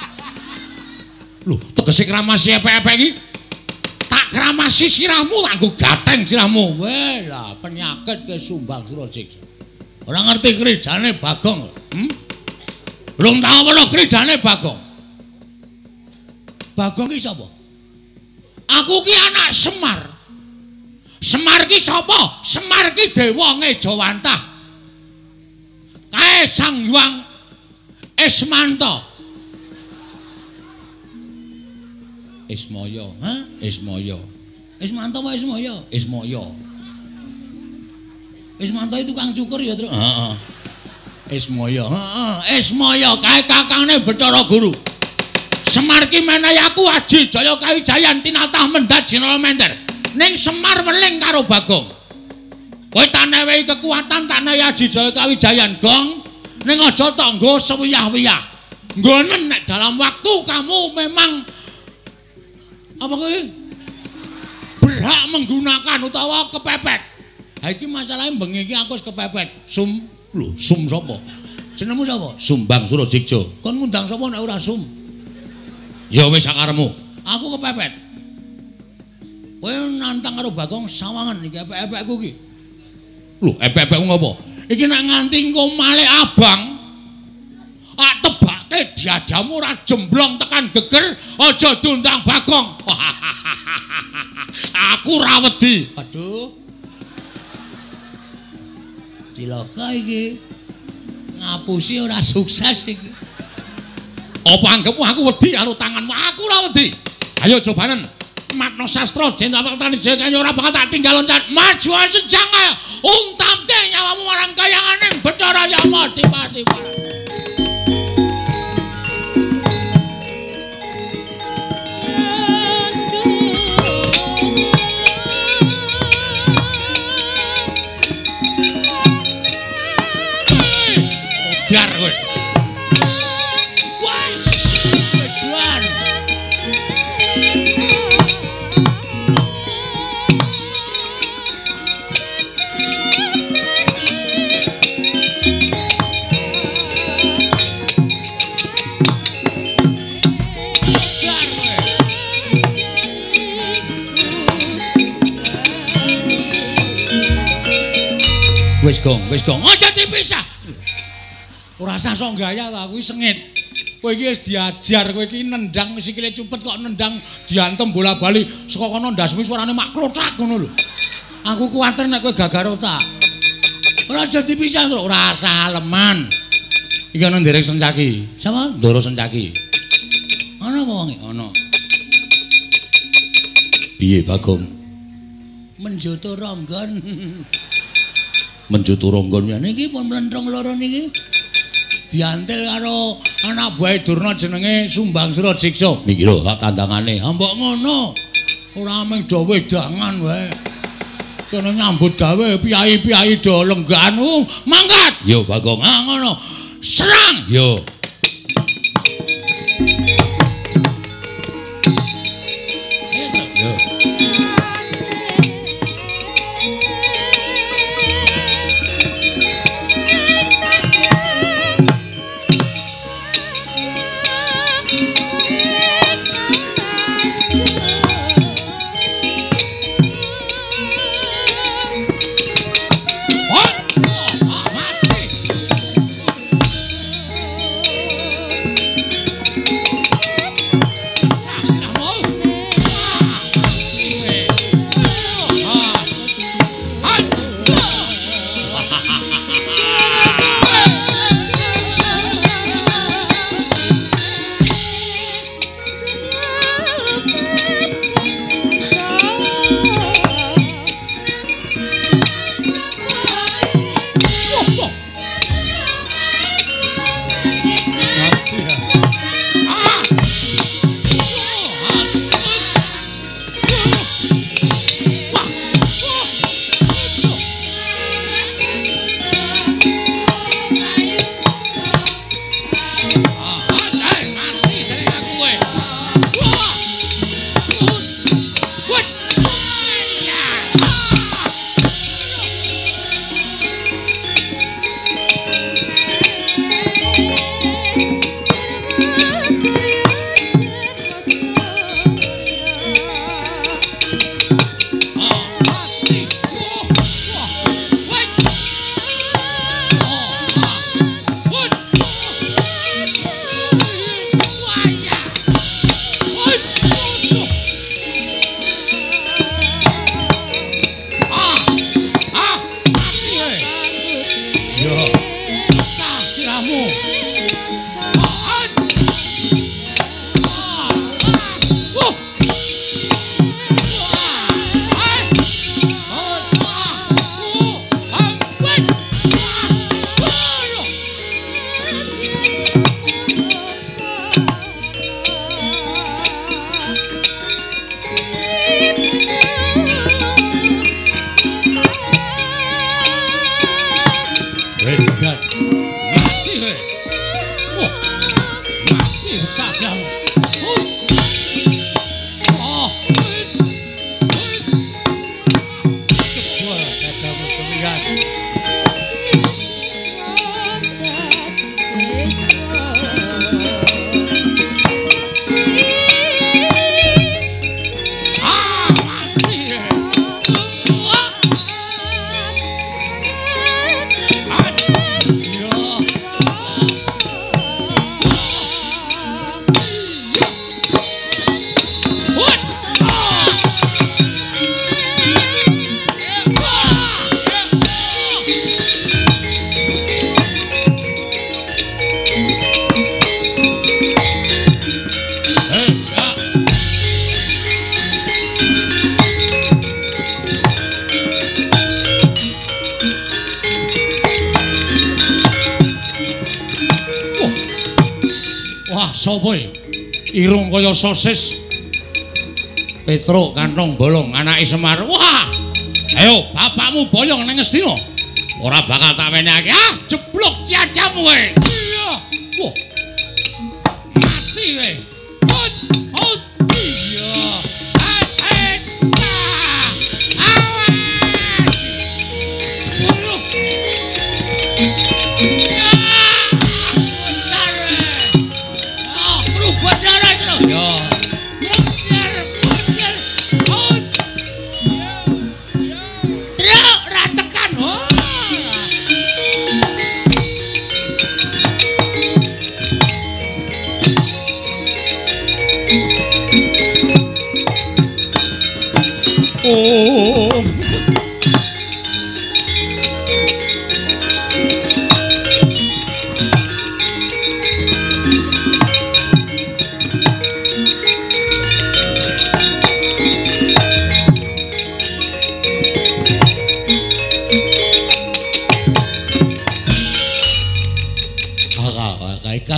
Lho, tegese kramasi epek-epek iki tak tak kramasi sirahmu tak nggo gateng sirahmu. Weh lah penyakit ke Sumbang Surasiksa. Ora ngerti kridane Bagong. Belum tahu apa kridane Bagong. Bagong ki sapa? Aku ki anak Semar. Semar ki sapa? Semar ki dewa Ngejawantah. Kae Sang Hyang Ismanta. Ismaya, ha? Ismaya. Ismanta apa Ismaya? Ismaya. Ismanta itu tukang cukur ya, Tru? Heeh. Ismaya, heeh. Ismaya kae kakangne Bathara Guru. Semar ki menehi aku Aji Jaya Kawijayan tinatah mendhat Jinala Mender. Ning Semar weling karo Bagong. Kowe tak newehi kekuatan tak nehi Aji Jaya Kawijayan, Gong. Ning aja tok nggo sewiyah-wiyah. Nggonen nek dalam waktu kamu memang apa kuwi? Berhak menggunakan utawa kepepet. Ha iki masalahe bengi iki aku wis kepepet. Sum sapa? Jenengmu sapa? Sumbang Surasiksa. Kon ngundang sapa nek ora Sum? Ya wis sakaremu. Aku kepepet. Kowe nantang karo Bagong sawangan iki epek-epekku iki. Lho, epek-epekku ngopo? Iki nek nganti engko malih abang, tak tebake diadamu ora jemblong tekan geger, aja diundang Bagong. Aku ra wedi. Aduh. Cilaka iki. Ngapusi ora sukses iki. Apa anggapmu aku wedi karo tanganmu? Aku ora wedi. Ayo cobanen. Matno sastra jenderal Tani Jaya ora bakal tak tinggal loncat. Maju sejang ayo. Untamke nyawamu marang kayanganing Bathara Yama tiba-tiba. Biar kowe. Wis gong, aja dipisah. Ora usah sok gaya ta, kuwi sengit. Kowe iki wis diajar, kowe iki nendang sikile cupet kok nendang diantem bola-bali saka kono ndasmu suarane mak klothak ngono lho. Aku kuwatir nek kowe gagar otak. Ora aja dipisah, Tru. Ora usah aleman. Iki ana nderek Sencaki. Sapa? Ndoro Sencaki. Ana apa wong iki? Ana. Piye, Bagong? Menjoto ronggon. Menjoto ronggon ya niki pun mlentrong loro niki. Diantil karo anak buahe Durna jenenge Sumbang Surasiksa. Niki lho tak tandangane. Mbok ngono. Ora mung do wedangan wae. Kene nyambut gawe piyai-piyai do lenggan. Mangkat. Yo Bagong. Ah ngono. Serang. Yo. Yo. Yo. Cah siramu. Sopo irung kaya sosis Petro kantong bolong anake Semar. Wah, ayo bapakmu boyong nang Ngastina ora bakal tak wenehake. Ah, jeblok ciacamu kowe. Iya. Wah, mati kowe. Hot iya.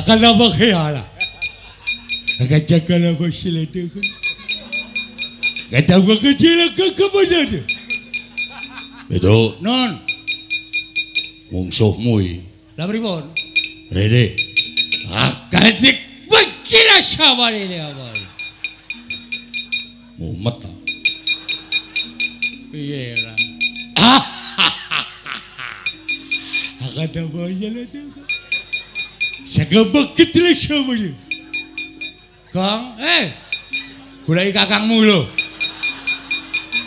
Kenapa kaya? Agak cakap apa sila tu? Kata apa kecil ke mana tu? Itu non, mungsuhmu iki. lah pripun? Rene. Akadik begila sabar ini apa? Mumet ta. Piye ora? Agak apa sila tu? Sagabak ketele samanya. Kang, goleki kakangmu lho.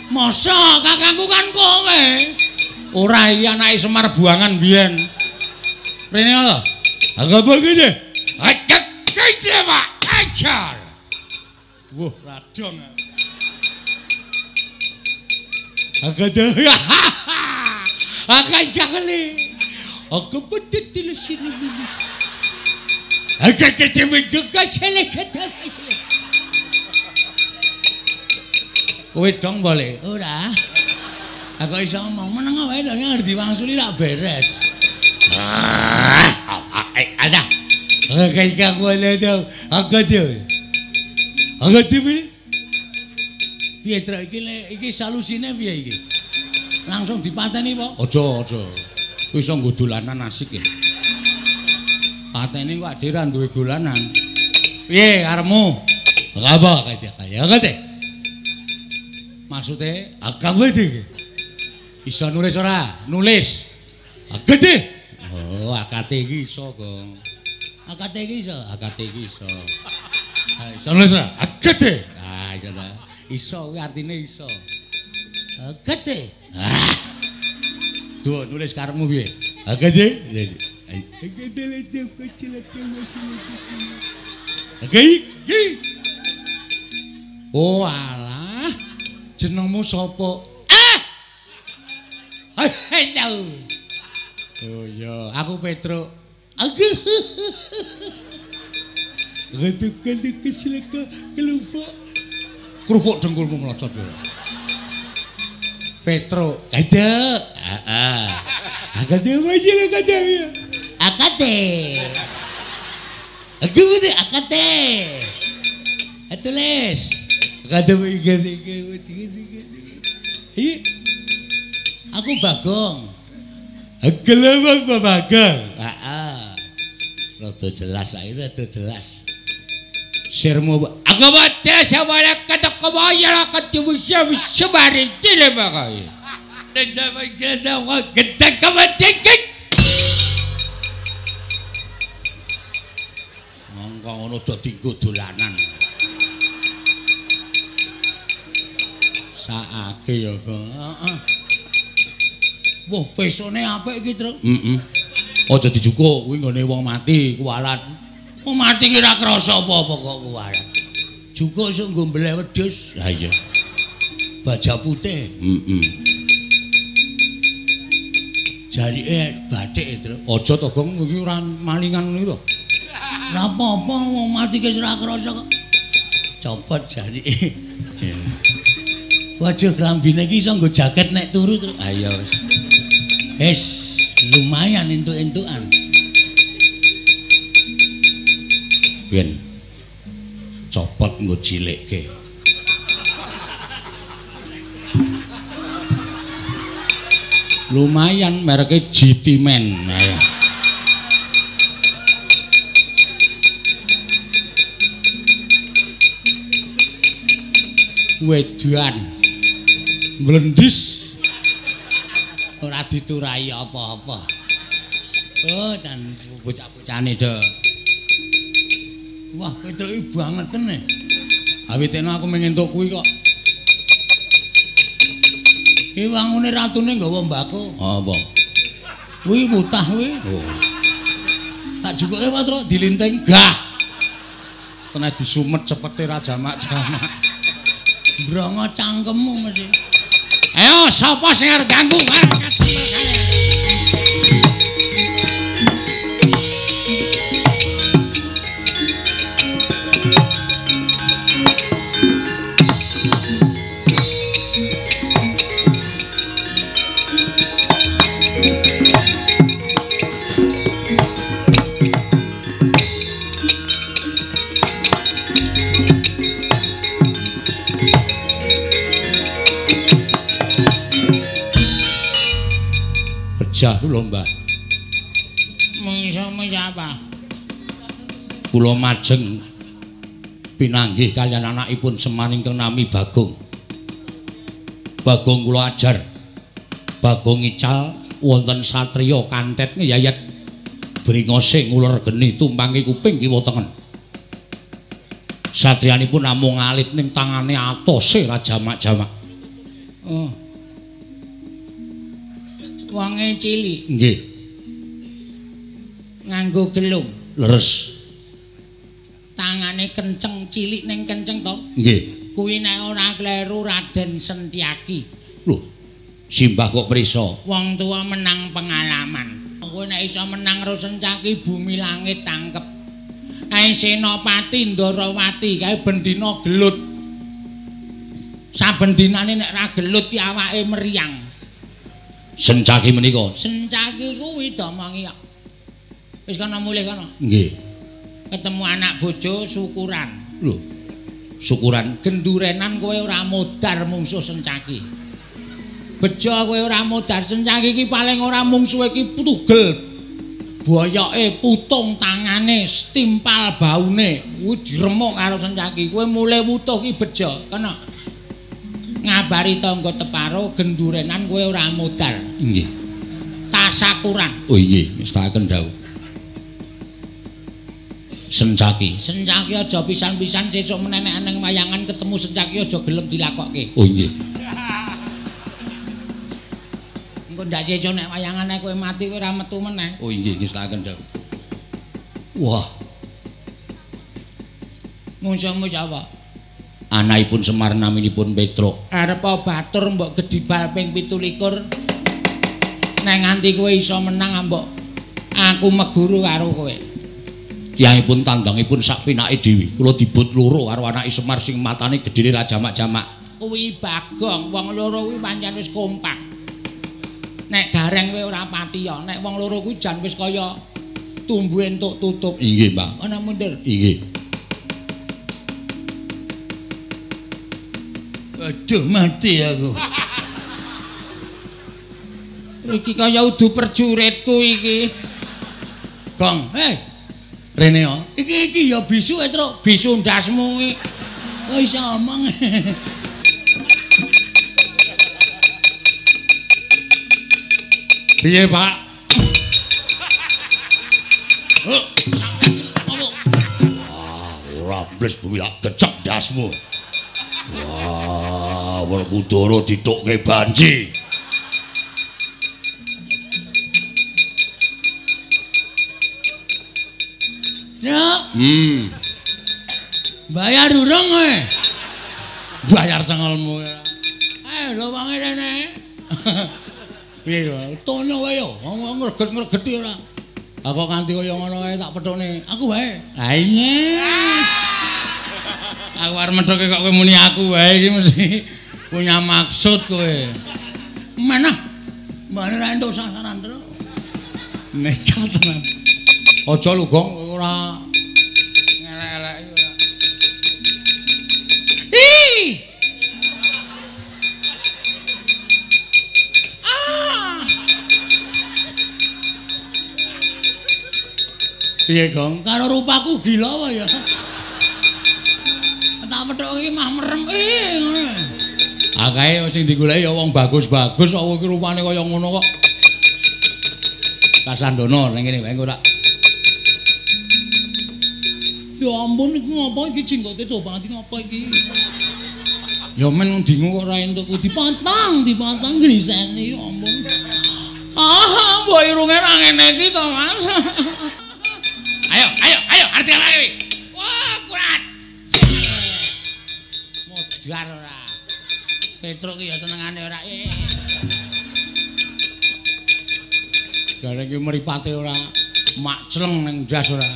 Masa kakangku kan kowe? Ora iki anake Semar buangan biyen. Rene lho. Agak apa kene? Agak kene Pak. Ajar. Wah, radong. Agak dah. Agak jakle. Aku betul di sini. Agak kecewa juga seleket. Kowe dong boleh. Ora. Aku iso ngomong meneng wae to ngerti wangsuli rak beres. Ada. Agak kamu ada. Agak dia. Agak dia. Piye Tru iki salusine piye iki? Langsung dipateni apa? Aja. Kowe iso nggo dolanan asik ya. Pateni kok adiran duwe dolanan. Piye karepmu? Apa kaya? Agak. Maksude Agak iki. iso nulis ora? Nulis. Agak. Oh, akate iki iso, Gong. Akate iki iso. Iso nulis ora? Agak. Ah, iso ta. Iso kuwi artine iso. Akate. Duh, nulis karepmu piye? Agak. Oh alah, jenengmu sapa? Hello. Oh iya, aku Petruk. Aku. Retukan keselaka kelupa. Kerupuk dengkulmu melocot ya. Petruk. Kada. Akade aja lah kada ya. Akade. Aku mana akade. Atulis. Kada begini. Iya. Aku Bagong. Kelapa Bagong. Rada jelas ae, rada jelas. Sirmu aku baca sawala kata kebaya kata wisya sebari tile bagai. Dan sama kita gede kemetikik. Mongko ngono do dinggo dolanan. Saake ya kok. Heeh. Wah, pesone apik iki, Truk. Aja dijukuk kuwi nggone wong mati kuwalat. Wong mati ki ora krasa apa-apa kok kuwalat. Jukuk sok nggo mbleh wedhus. Lah iya. Baja putih. Jarike bathik, Truk. Aja to, Gong, iki ora malingan ngono to. Ora apa-apa wong mati ki ora krasa kok. Copot jarike. Waduh, klambine iki iso nggo jaket nek turu, Truk. Ah iya wis. Wis lumayan entuk-entukan. Pian. Copot nggo cilikke. Lumayan mereke GT Men. Ayo. Wedan. Mlendis. Ora diturai apa-apa. Oh, dan bocah-bocahane do. Wah, Petruk banget tenan. Awitene aku mengentuk kuwi kok. Ki wangune ratune nggawa mbako. Apa? Kuwi mutah kuwi. Oh. Tak jukuke Mas Truk dilinteng. Gah. Kena disumet cepete ra jamak-jamak. Brongo cangkemmu mesti. Ayo sapa sing arep ganggu arep kacemekane. Jah lho, Mbah. Mengisa apa? Kula majeng pinanggih kaliyan anakipun Semar ingkang nami Bagong. Bagong kula ajar. Bagong ical wonten satriya kantet ngeyayat bringose ngulur geni tumpangi kuping kiwa tengen. Satriyanipun namung alit ning tangane atose ra jamak-jamak. Oh. Wange cilik. Nggih. Nganggo gelung. Leres. Tangane kenceng cilik ning kenceng to. Nggih. Kuwi nek ora kleru Raden Sentyaki. Lho. Simbah kok prisa? Wong tua menang pengalaman. Kowe nek iso menang karo Sentyaki bumi langit tangkep. Kae Senopati Ndarawati kae bendina gelut. Saben dinane nek ra gelut ki awake meriang. Sentyaki menika. Sentyaki kuwi domongi kok. Wis kana mulih kana. Nggih. Ketemu anak bojo syukuran. Lho. Syukuran gendurenan kowe ora modar mungsuh Sentyaki. Bejo kowe ora modar Sentyaki iki paling ora mungsuhe iki tugel. Boyoke, putung tangane, stimpal baune. Kuwi diremuk karo Sentyaki. Kowe mulih wutuh ki bejo. Kana. Ngabari tangga teparo gendurenan kowe ora modal. Nggih. Tasakuran. Oh nggih, ngestakaken dawuh. Sentyaki. Sentyaki aja pisan-pisan sesuk meneh nek nang wayangan ketemu Sentyaki aja gelem dilakokke. Oh nggih. Engko ndak sesuk nek wayangane kowe mati kowe ora metu meneh. Oh nggih, ngestakaken dawuh. Wah. Musuh-musuh apa? Anakipun Semar naminipun Petruk. Arep batur mbok gedibal ping 17. Nek nganti kowe iso menang ambok aku meguru karo kowe. Tiyangipun tandangipun sak pinake dhewe. Kula dibut loro karo anake Semar sing matane gedhene ra jamak-jamak. Kuwi Bagong, wong loro kuwi pancen wis kompak. Nek gareng kowe ora pati ya, nek wong loro kuwi jan wis kaya tumbuh entuk tutup. Inggih, Pak. Ana mundur. Inggih. Aduh mati aku. Iki kaya udu perjuritku iki. Gong, Rene yo. Iki ya bisu Truk, bisu ndasmu iki. Kok iso omong. Piye, Pak? Ora mbles bumi tak gecek ndasmu. Wah, Werkudara ditukke banji. Truk. Bayar urung kowe. Bayar cengelmu. Lho wonge rene. Piye yo? Tono wae yo. Ngomong ngreget-ngregeti ora. Aku kanthi kaya ngono kae tak pethukne. Aku wae. Ha iya. Aku arep methoke kok kowe muni aku wae iki mesti punya maksud kowe. Mana? Mbane ra entuk sasaran terus. Nekat tenan. Aja lu, Gong, ora ngelek-elek iki ora. Ih! Piye, Gong? Karo rupaku gila wae ya. Tak pethuk iki mah merem ngono. Akae sing digoleki ya wong bagus-bagus kok iki rupane kaya ngono kok. Kasandana ning kene wae engko tak. Ya ampun iki ngopo iki jenggote cobaan ngopo iki? Ya men ndingu kok ora entuk dipantang griseni ya ampun. Ah, mbok irunge ra ngene iki to, Mas. Ayo, arti ae. Wah, kurat. Modar ora. Petruk ki ya senengane ora. Gareng iki mripate ora makcleng ning ndas ora.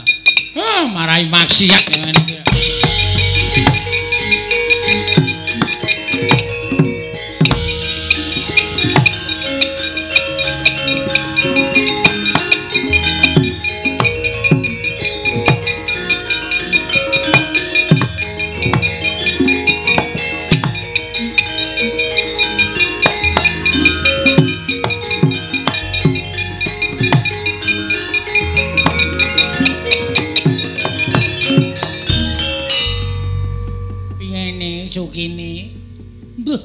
Marai maksiat ngene iki. Sukini. Mbah.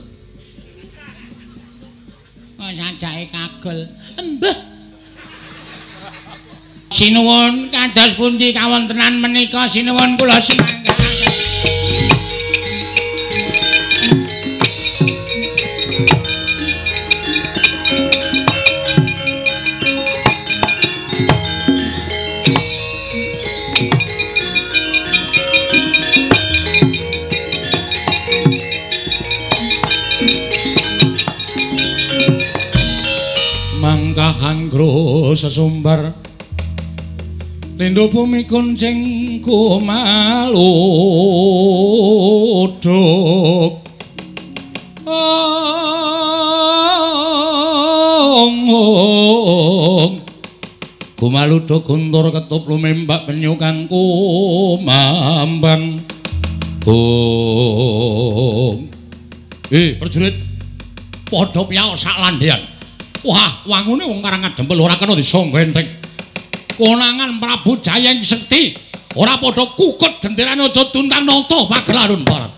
Kok sajake kagel. Mbah. Sinuwun kados pundi kawontenan menika sinuwun kula sumangga. Anggro sesumbar lindho bumi kuncing kumaluduk kumaluduk guntur ketup lumembak penyu kang kumambang prajurit padha piyaos sak landhean. Wah, wangune wong Karang Kadempel ora kena disangga enteng. Konangan Prabu Jayeng Sekti ora padha kukut genderane aja tuntang nata pagelaran barat.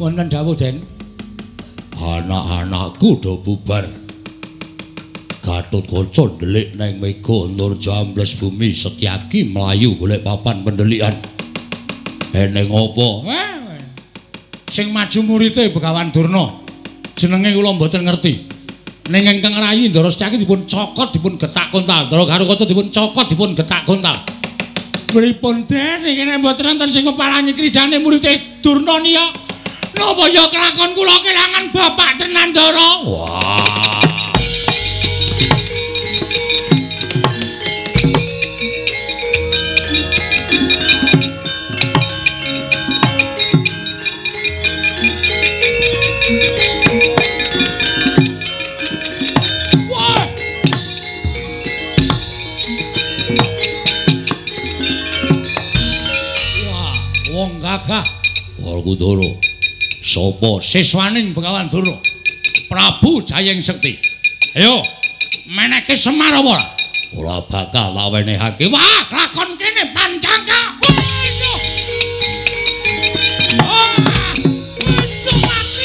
Wonten dawuh Den. Anak-anakku do bubar. Gatotkaca ndelik neng Mega Nurja ambles bumi Setyaki mlayu golek papan pendelikan. Eneng apa? Sing maju murite Begawan Durna. Jenenge kula mboten ngerti. Ning ingkang rayi Ndara Setyaki dipun cokot dipun getak kontal. Ndara Garukaca dipun cokot dipun getak kontal. Pripun Den iki nek mboten enten sing kepalangi krijane murite Durna niya. Napa ya kelakon kula kelangan Bapak Trnandara? Wah. Wah. Wah, wong gagah. Werkudara. Sapa siswaning Begawan Durna? Prabu Jayeng Sekti. Ayo, meneke Semar apa ora? Ora bakal tak wenehake. Wah, lakon kene Pancaka. Mati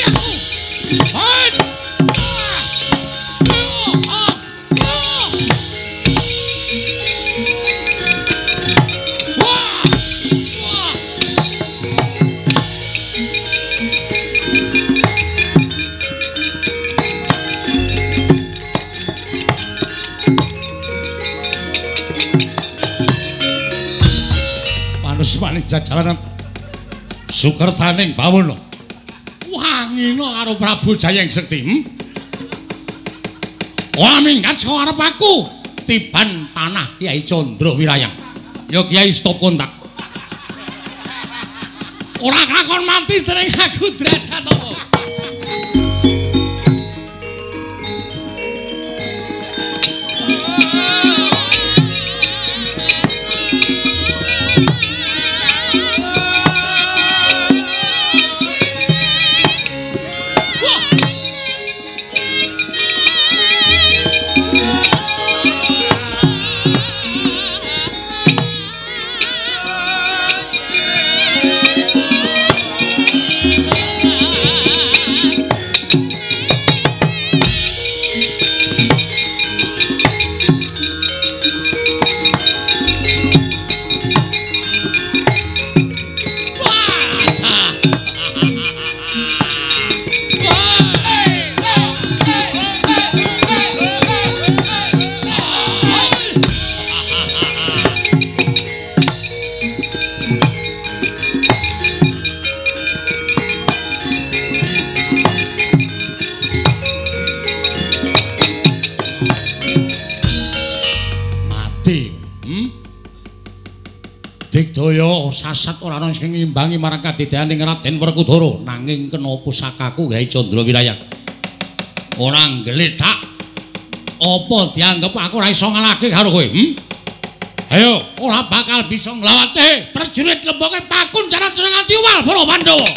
aku. Maning jajaran Sukertaning Bawana wangina karo Prabu Jayeng Sekti. Ora minggat saka arep aku tiban panah Kyai Candra Wirayang. Ya Kyai stop kontak. Ora kakon mati dereng aku derajat apa. Digdaya sasat ora ana sing ngimbangi marang kadidayaning Raden Werkudara nanging kena pusakaku Kyai Candra Wirayang. Ora nggletak apa dianggep aku ora iso ngalahke karo kowe? Ayo, ora bakal bisa nglawate prajurit lemboke Pakun Jaran nganti uwal para Pandhawa.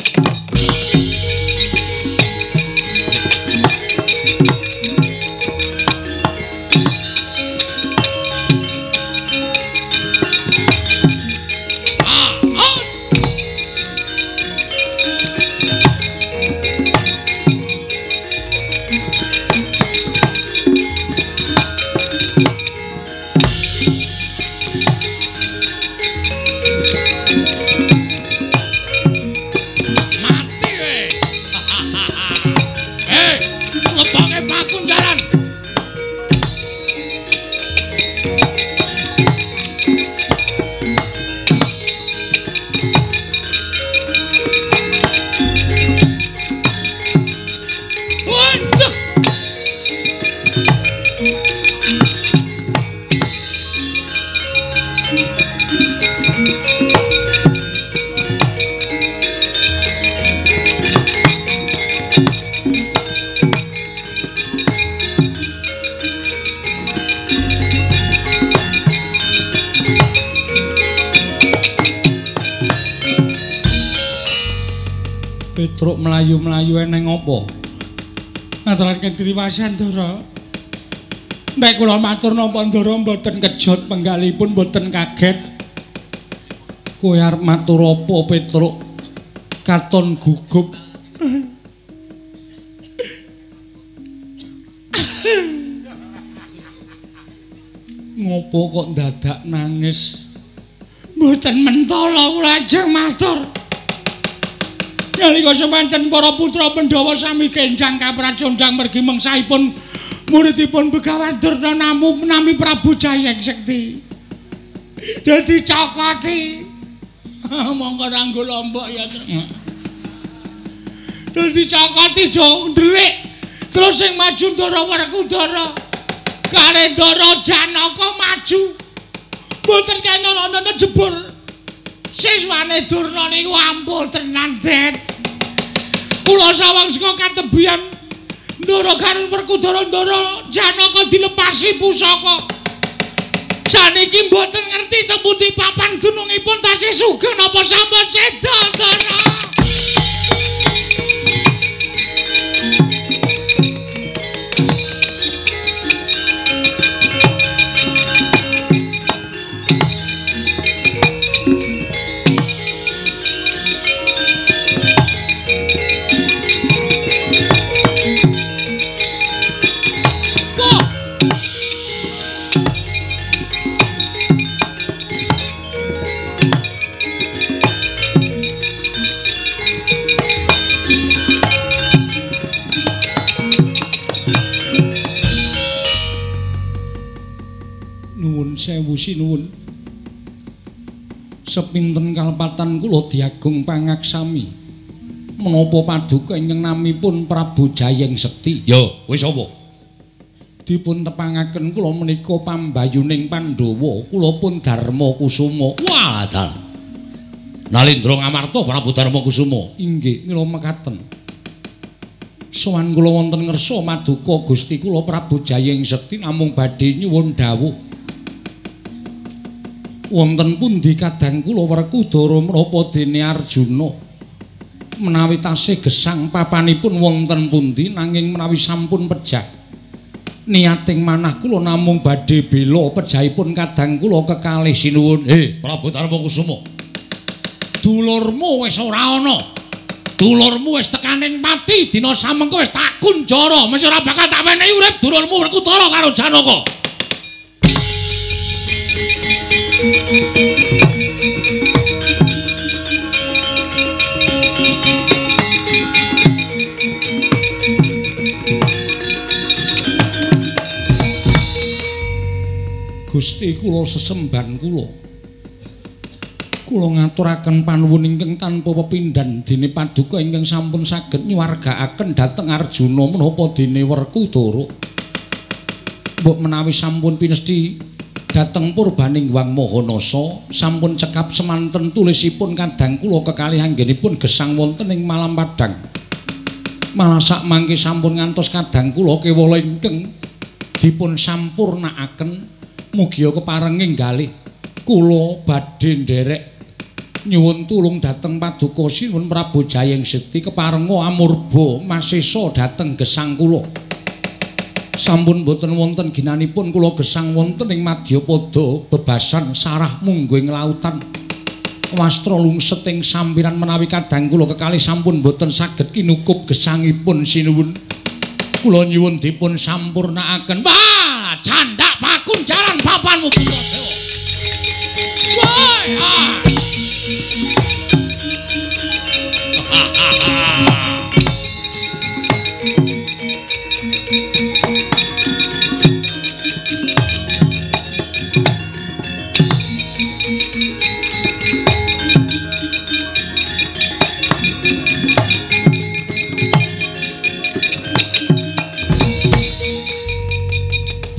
Petruk mlayu-mlayu eneng apa? Ngaturaken kedhiwasan Ndara. Nek kula matur napa Ndara mboten kejot penggalipun mboten kaget. Kowe arep matur apa Petruk? Katon gugup. Ngopo kok dadak nangis? Mboten mentala kula ajeng matur. Nalika semanten para putra Pandhawa sami kenjang kapracondang mergi mengsahipun muridipun Begawan Durna nami Prabu Jayeng Sekti. Dadi cokoti. Monggo ranggo lombok ya. Dadi cokoti do ndelik. Terus sing maju Ndara Werkudara. Kare Ndara Janaka maju. Mboten kena jebur. Siswane Durna niku ampun tenan, Den. Kula sawang saka katebian Ndara karo Werkudara Ndara Janaka dilepasi pusaka. Saniki mboten ngerti temputi papan dunungipun tasih sugih napa sampun seda, Ndara. Sewu sinuwun. Sepinten kalepatan kula diagung pangaksami. Menapa paduka ingkang namipun Prabu Jayeng Sekti? Yo, wis apa? Dipun tepangaken kula menika pambayuning Pandhawa, kula pun Darma Kusuma. Wah, dal. Nalindra Ngamarta Prabu Darma Kusuma. Inggih, mila mekaten. Sowan kula wonten ngersa maduka Gusti kula Prabu Jayeng Sekti namung badhe nyuwun dawuh. Wonten pundi kadang kula Werkudara menapa dene Arjuna menawi tasih gesang papanipun wonten pundi nanging menawi sampun pejah niating manah kula namung badhe bela pejahipun kadang kula kekalih sinuwun. Prabu Darma Kusuma, dulurmu wis ora ana, dulurmu wis tekaning mati, dina samengko wis tak kunjara, mesti ora bakal tak wenehi urip dulurmu Werkudara karo Janaka. Gusti kula sesemban kula ngaturaken panuwun ingkang tanpa pepindhan dene paduka ingkang sampun saged nyuwargakaken dhateng Arjuna menapa dene Werkudara. Mbok menawi sampun pinesti dhateng purbaning Wang Mahanasa sampun cekap semanten tulisipun kadang kula kekalih anggenipun gesang wonten ing Malam Padang. Malah sak mangke sampun ngantos kadang kula kewala ingkang dipun sampurnakaken. Mugi keparenging galih kula badhe nderek nyuwun tulung dhateng paduka sinuwun Prabu Jayeng Sekti keparenga amurba masesa dhateng gesang kula. Sampun boten wonten ginanipun kula gesang wonten ing Madyapada bebasan sarah mungguing lautan. Wastra lungset ing sampiran menawi kadang kula kekalih sampun boten saged kinukup gesangipun sinuwun. Kula nyuwun dipun sampurnakaken. Wah, candhak pakunjaran papanmu Putra Dewa. Wah.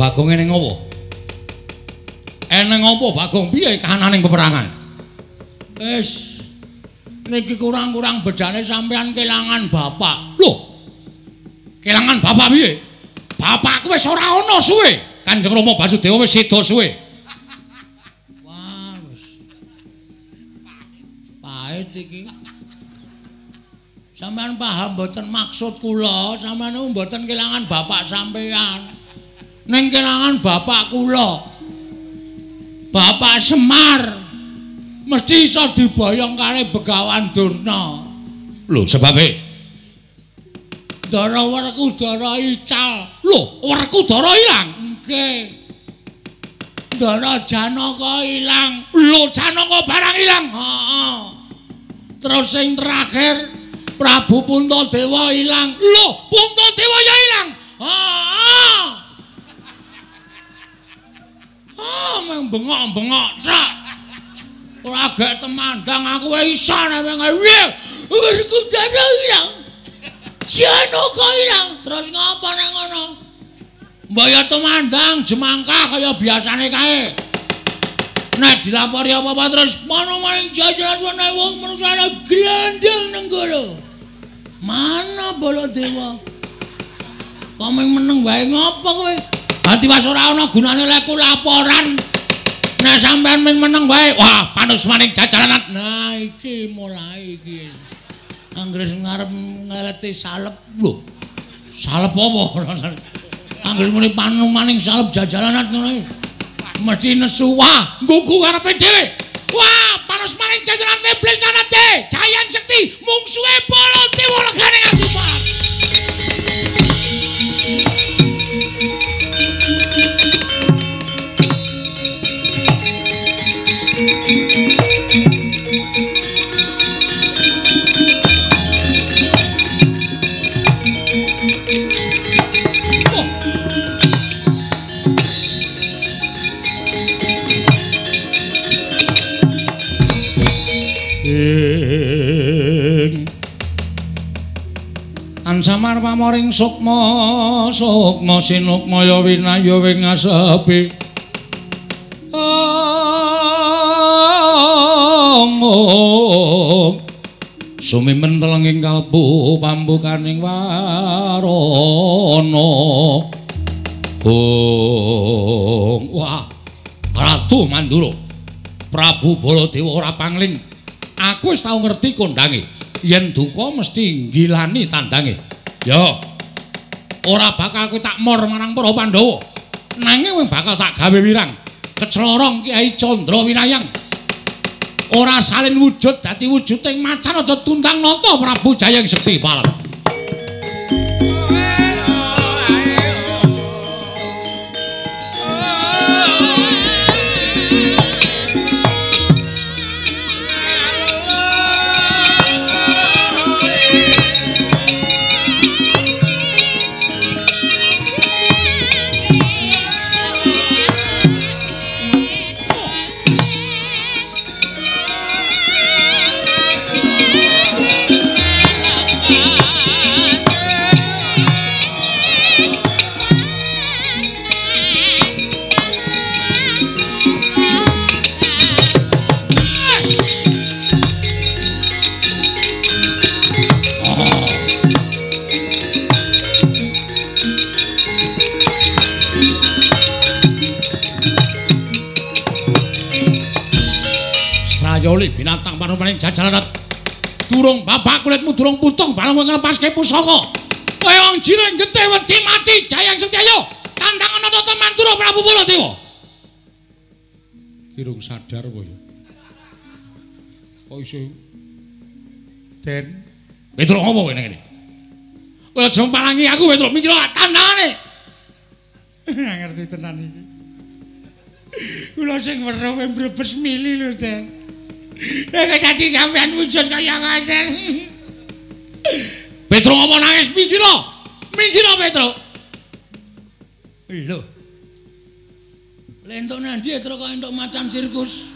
Bagong eneng apa? Eneng apa Bagong piye kahananing peperangan? Wis niki kurang-kurang bedane sampean kelangan bapak. Lho. Kelangan bapak piye? Bapakku wis ora ana suwe. Kanjeng Rama Basudewa wis seda suwe. Wah, wis pahit iki. Sampeyan paham mboten maksud kula, sampeyan mboten kelangan bapak sampeyan. Ning kelangan bapak kula. Bapak Semar mesti iso diboyong kali Begawan Durna. Lho, sebabe Dara Werkudara ical. Lho, Werkudara ilang. Nggih. Dara Janaka ilang. Lho, Janaka barang ilang. Heeh. Terus sing terakhir Prabu Puntadewa ilang. Lho, Puntadewa ya ilang. Heeh. Meng bengok-bengok sak. Ora gek temandang aku wae iso nek Werkudara ilang. Janaka ilang. Terus ngapa nek ngono? Mbok ya temandang jemangkah kaya biasane kae. Nek dilapori apa-apa terus mana maning jajaran wene wong manungsa glendeng nang kono. Mana Baladewa? Kok meneng wae ngopo kowe? Ati was ora ana gunane leku laporan. Nek sampean meneng wae, wah panus maning jajaran. Nah iki mulai iki. Anggere ngarep ngeleti salep lho. Salep apa? Anggere muni panus maning salep jajaran ngono. Mesti nesu wah nggugu karepe dhewe. Wah panus maning jajaran iblis nanate. Jayang Sekti mungsuhe Baladewa legane ngadupat. Samar pamoring sukma sinukmaya winaya wingasepi sumimen telenging kalbu pambukaning warana wah Ratu Mandura Prabu Baladewa ora pangling aku wis tau ngerti kondange yen duka mesti nggilani tandange. Ya, ora bakal kowe tak mor marang para Pandhawa. Nanging kowe bakal tak gawe wirang. Keclorong Kyai Candra Winayang. Ora salin wujud dadi wujuding macan aja tundang nata Prabu Jayang Sekti Parat. Yoli binatang panupaning jajaran durung bapak kulitmu durung putung barang kowe nglepaske pusaka kowe wong jira getih wedi mati Jayang Sekti ayo tandangan nata Mandura Prabu Baladewa kirung sadar apa ya kok iso Den Petro ngopo kowe ngene kowe aja palangi aku Petro mikir tandangane ngerti tenan iki kula sing weruh mbrebes mili lho Den nek dadi sampean wujud kaya ngaten. Petro apa nangis mikira? Mikira Petro. Lho. Lentuk nandi Petro kok entuk macan sirkus.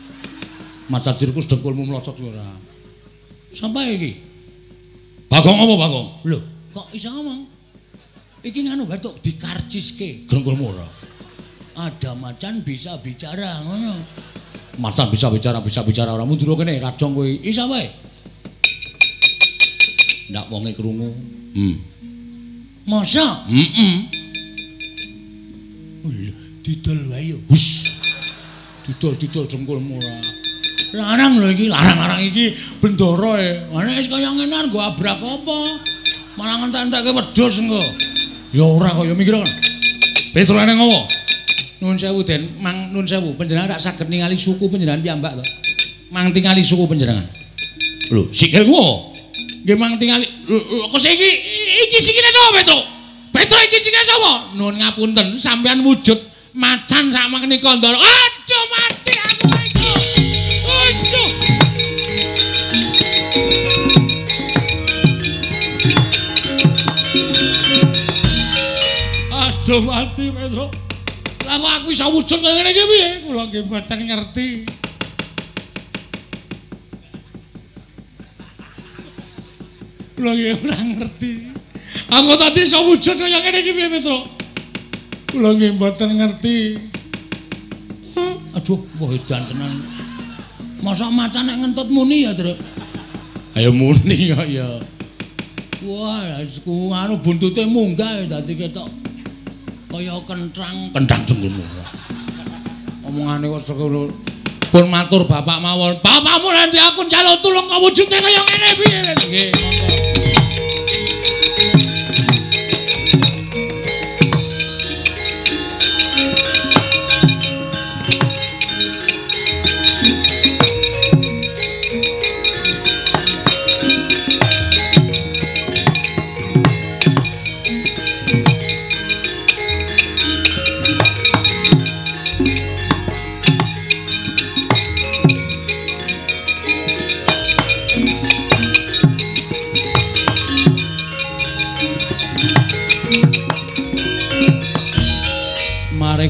Macan sirkus dengkulmu mlocot ora. Sampai iki. Bagong apa Bagong? Lho, kok iso ngomong? Iki nganu batuk dikarciske dengkulmu ora. Ada macan bisa bicara ngono. Macan bisa bicara ora mundur kene rajong kowe isa wae. Ndak wonge krungu. Masa? Didol wae yo. Hus. Didol dengkulmu ora. Larang lho iki, larang-larang iki bendara e. Nek wis kaya ngene nggo abrak apa? Malah ngentek-entekke wedhus engko. Ya ora kaya mikir kan. Petro nang ngowo. Nuwun sewu Den, Mang nuwun sewu, panjenengan tak saged ningali suku panjenengan piyambak to. Mang tingali suku panjenengan. Lho, sikilmu. Nggih mang tingali. Kok iki sikile sapa Petro? Petro iki sikile sapa? Nuwun ngapunten, sampeyan wujud macan sak menika ndara. Aduh mati aku Petro. Aduh. Aduh mati Petro. Lah kok aku iso wujud kaya ngene iki piye? Kula nggih mboten ngerti. Kula nggih ora ngerti. Aku tadi iso wujud kaya ngene iki piye, Petro? Kula nggih mboten ngerti. Aduh, wah edan tenan. Masa macan nek ngentut muni ya, Tru? Ayo muni kok ya. Wah, ku anu buntute munggah dadi ketok kaya kentrang jenggone. Omongane kok sekono. Pun matur bapak mawon. Bapakmu nanti aku njaluk tulung kawujude kaya ngene piye? Nggih, monggo.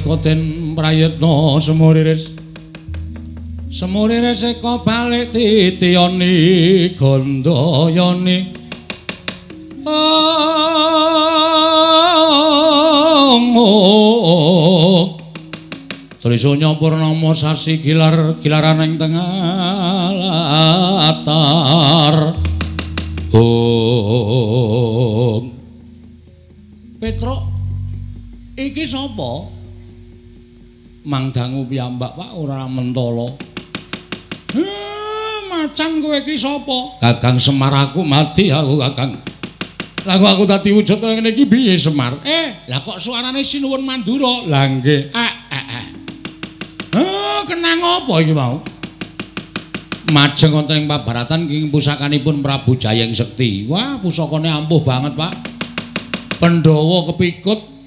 Koten prayetna semuriris eka balik titiyani gandayani Trisanya purnama sasi gilaran ing tengah latar Petro iki sapa? Mang dangu piyambak Pak ora mentala. Macan kowe iki sapa? Kakang Semar aku mati aku Kakang. Lah kok aku dadi wujud kaya ngene iki piye Semar? Lah kok suarane sinuwun Mandura? Lah nggih. Kenang apa iki mau? Majeng wonten ing pabaratan ing pusakanipun Prabu Jayeng Sekti. Wah, pusakane ampuh banget, Pak. Pandhawa kepikut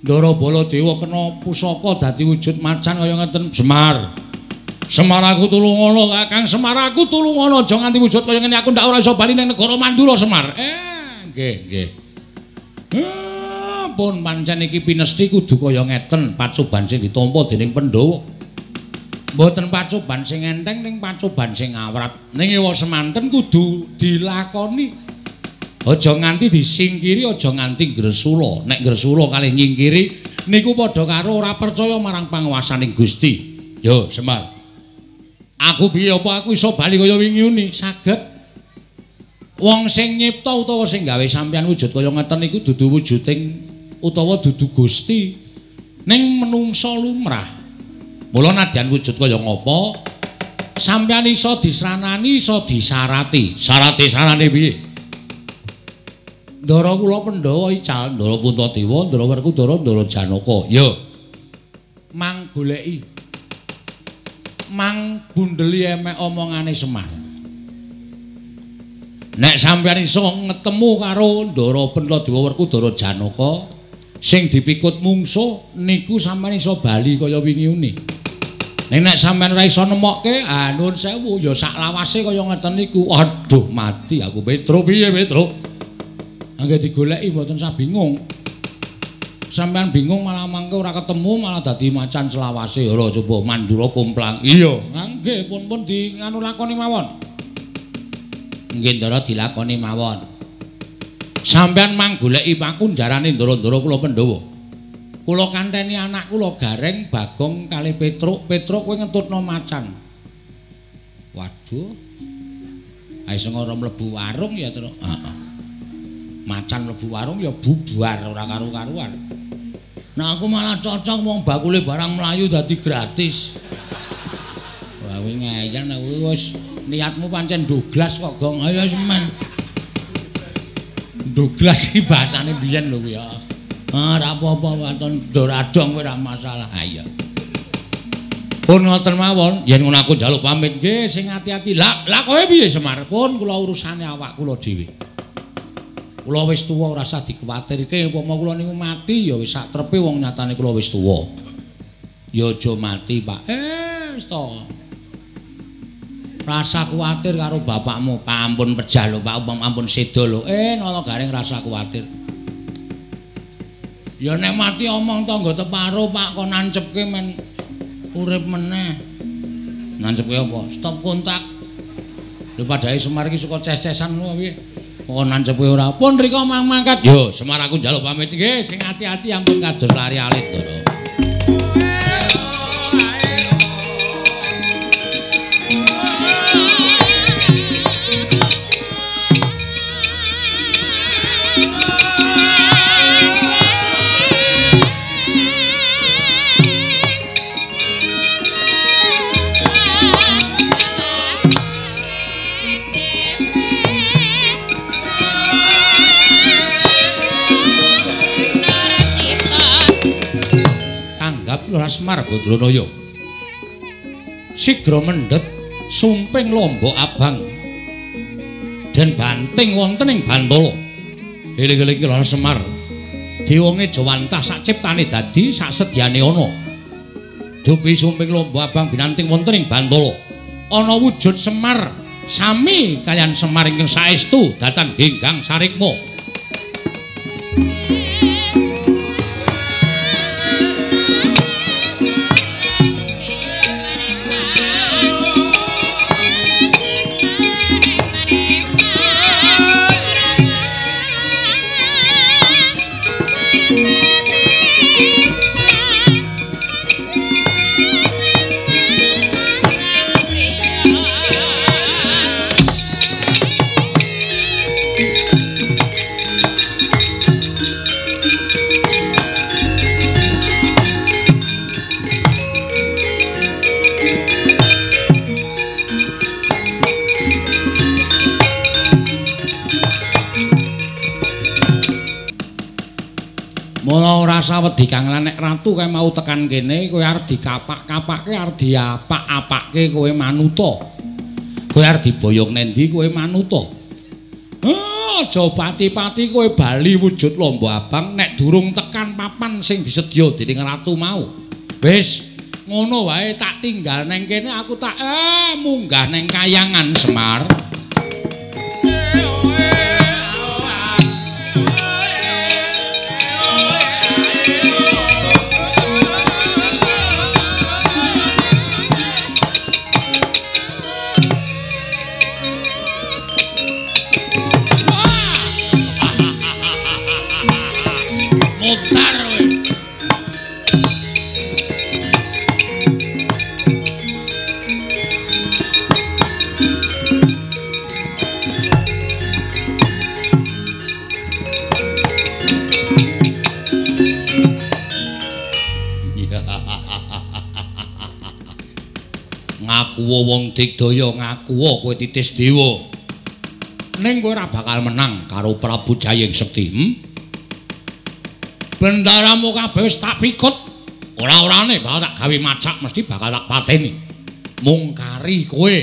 Ndara Baladewa kena pusaka dadi wujud macan kaya ngeten. Semar. Semar aku tulungono Kakang, Semar aku tulungono aja nganti wujud kaya ngene aku ndak ora iso bali ning negara Mandura Semar. Nggih. Pun pancen iki pinesti kudu kaya ngeten, pacoban sing ditampa dening Pandhawa. Mboten pacoban sing enteng ning pacoban sing awrat. Ning ewa semanten kudu dilakoni. Aja nganti disingkiri, aja nganti gresula. Nek gresula kalih nyingkiri niku padha karo ora percaya marang panguwasaning Gusti. Yo, Semar. Aku piye apa aku iso bali kaya wingi-wingi? Saged. Wong sing nyipta utawa sing gawe sampeyan wujud kaya ngeten niku dudu wujuding utawa dudu Gusti. Ning menungsa lumrah. Mula nadyan wujud kaya ngapa? Sampeyan iso disranani, iso disarati. Sarate-sarane piye? Ndara kula Pandhawa ical, Ndara Puntadewa, Ndara Werkudara, Ndara Janaka. Ya. Mang goleki. Mang bundeli emek omongane Semar. Nek sampeyan iso ngetemu karo Ndara Puntadewa, Werkudara, Janaka sing dipikut mungsuh niku sampeyan iso bali kaya wingi-wingi. Nek sampeyan ora iso nemokke, nuwun sewu ya sak lawase kaya ngeten niku. Aduh, mati aku Petro piye Petro? Angge digoleki mboten usah bingung. Sampeyan bingung malah mangke ora ketemu malah dadi macan selawase. Ora coba Mandura kumplang. Iya, nggih pun di nganu lakoni mawon. Nggih Ndara dilakoni mawon. Sampeyan mang goleki pakunjarane Ndara-ndara kula Pandhawa. Kula kanteni anak kula Gareng, Bagong kalih Petruk. Petruk kowe ngentutno macan. Waduh. Ae sing ora mlebu warung ya, Tru. Heeh. Macan mlebu warung ya bubar ora karu-karuan. Nah aku malah cocok wong bakule barang melayu dadi gratis. Gawe ngeyel nek wis niatmu pancen Douglas kok, Gong. Ayo semen. Douglas iki bahasane biyen lho ya. Ora apa-apa waton doradong kowe ora masalah. Ayo. Pun ngoten mawon, yen ngono aku njaluk pamit nggih sing ati-ati. Lah kowe piye Semar? Pun kula urusane awak kula dhewe. Kula wis tuwa ora usah dikuwatirke, upama kula niku mati ya wis sak trepe wong nyatane kula wis tuwa. Ya aja mati, Pak. Wis to. Rasa kuwatir karo bapakmu, pampun pejah lho, Pak, pampun sedo lho. Nala garing rasa kuwatir. Ya nek mati omong tangga teparo, Pak, kok nancepke men urip meneh. Nancepke apa? Stop kontak. Lho padhae Semar iki suka ces-cesan lho piye? Kok nancepke ora. Pun rika mangkat. Yo, Semar aku njaluk pamit nggih, sing ati-ati ampun kados lari alit to. Semar Badranaya sigra mendhet sumping Lombok Abang den banting wonten ing Bantala. Eling-eling Lara Semar diwonge Jawantah sak ciptane dadi sak sedyane ana. Dupi sumping Lombok Abang binanting wonten ing Bantala. Ana wujud Semar sami kaliyan Semar ingkang saestu datan Genggang Sarikma. Sawedi kang nek ratu kae mau tekan kene kowe arep dikapak-kapake arep diapak-apake kowe manuta. Kowe arep diboyong nendi kowe manuta. Aja pati-pati kowe bali wujud Lombok Abang nek durung tekan papan sing disedya dening ratu mau. Wis ngono wae tak tinggal neng kene aku tak munggah neng Kayangan Semar. Wong digdaya ngaku kowe titis dewa. Ning kowe ora bakal menang karo Prabu Jayeng Sekti. Bendaramu kabeh wis tak pikut. Ora-orane bakal tak gawe macak mesti bakal tak pateni. Mung kari kowe.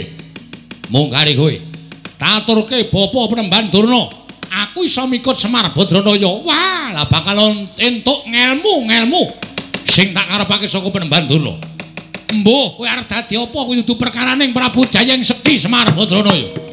Tak aturke Bapa Penemban Durna. Aku iso mikut Semar Badranaya. Wah, lah bakal entuk ngelmu sing tak karepake saka Penemban Durna. Mbuh, kowe arep dadi apa kuwi dudu perkaraning Prabu Jayeng Sekti Semar Badranaya.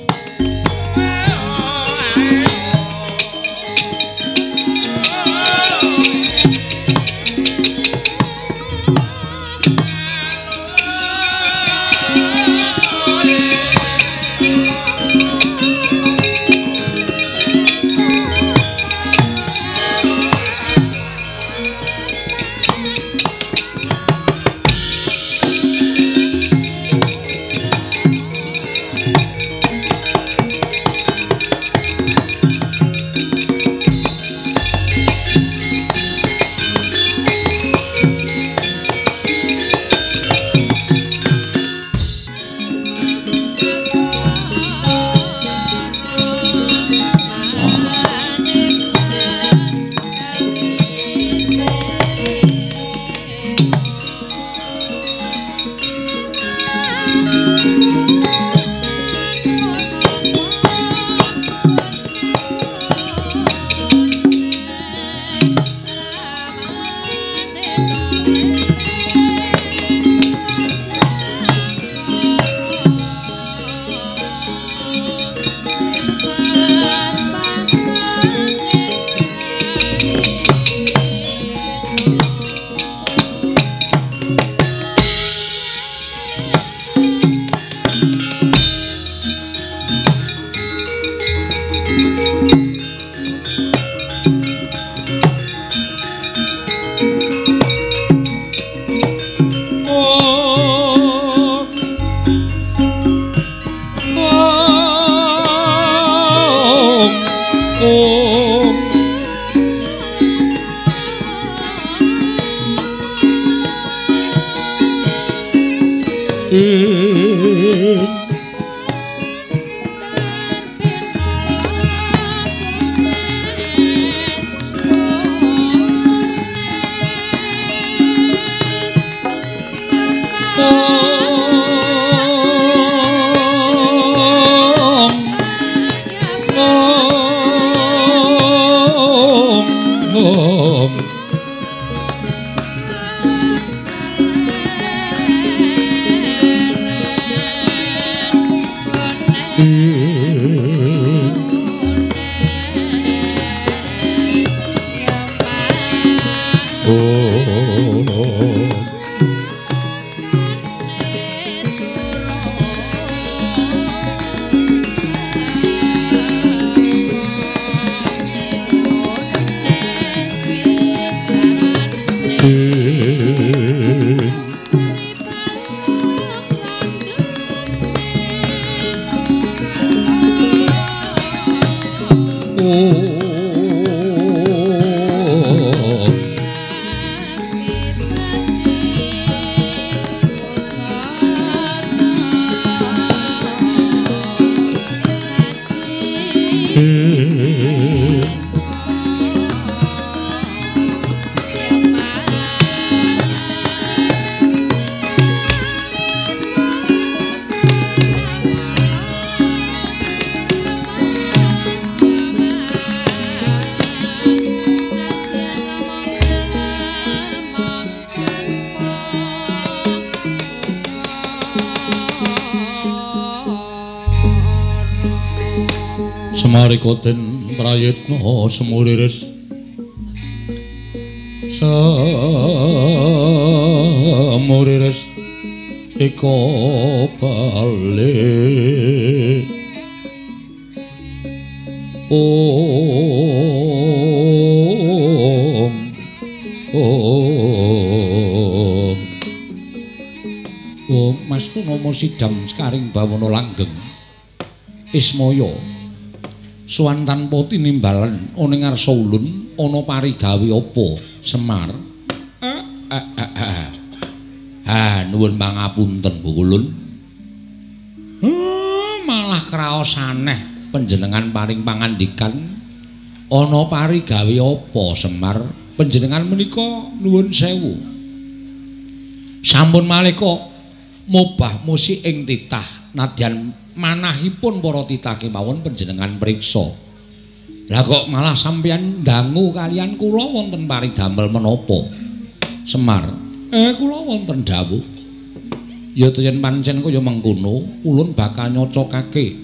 Marikoten prayitna semuriris semuriris eka bali Om Mastu Nama Sidang Sekaring Bawana Langgeng Ismaya Suwantan poti nimbalan ana ing ngarsa ulun ana parigawe apa Semar? Nuwun pangapunten Bu Ulun. Malah kraos aneh panjenengan paring pangandikan ana parigawe apa Semar? Panjenengan menika nuwun sewu. Sampun malika mobah musik ing titah nadyan manahipun para titah kemawon panjenengan priksa. Lah kok malah sampeyan dangu kalian kula wonten paridamel menapa? Semar, kula wonten dawuh. Ya yen pancen kaya mengkono, ulun bakal nyocokake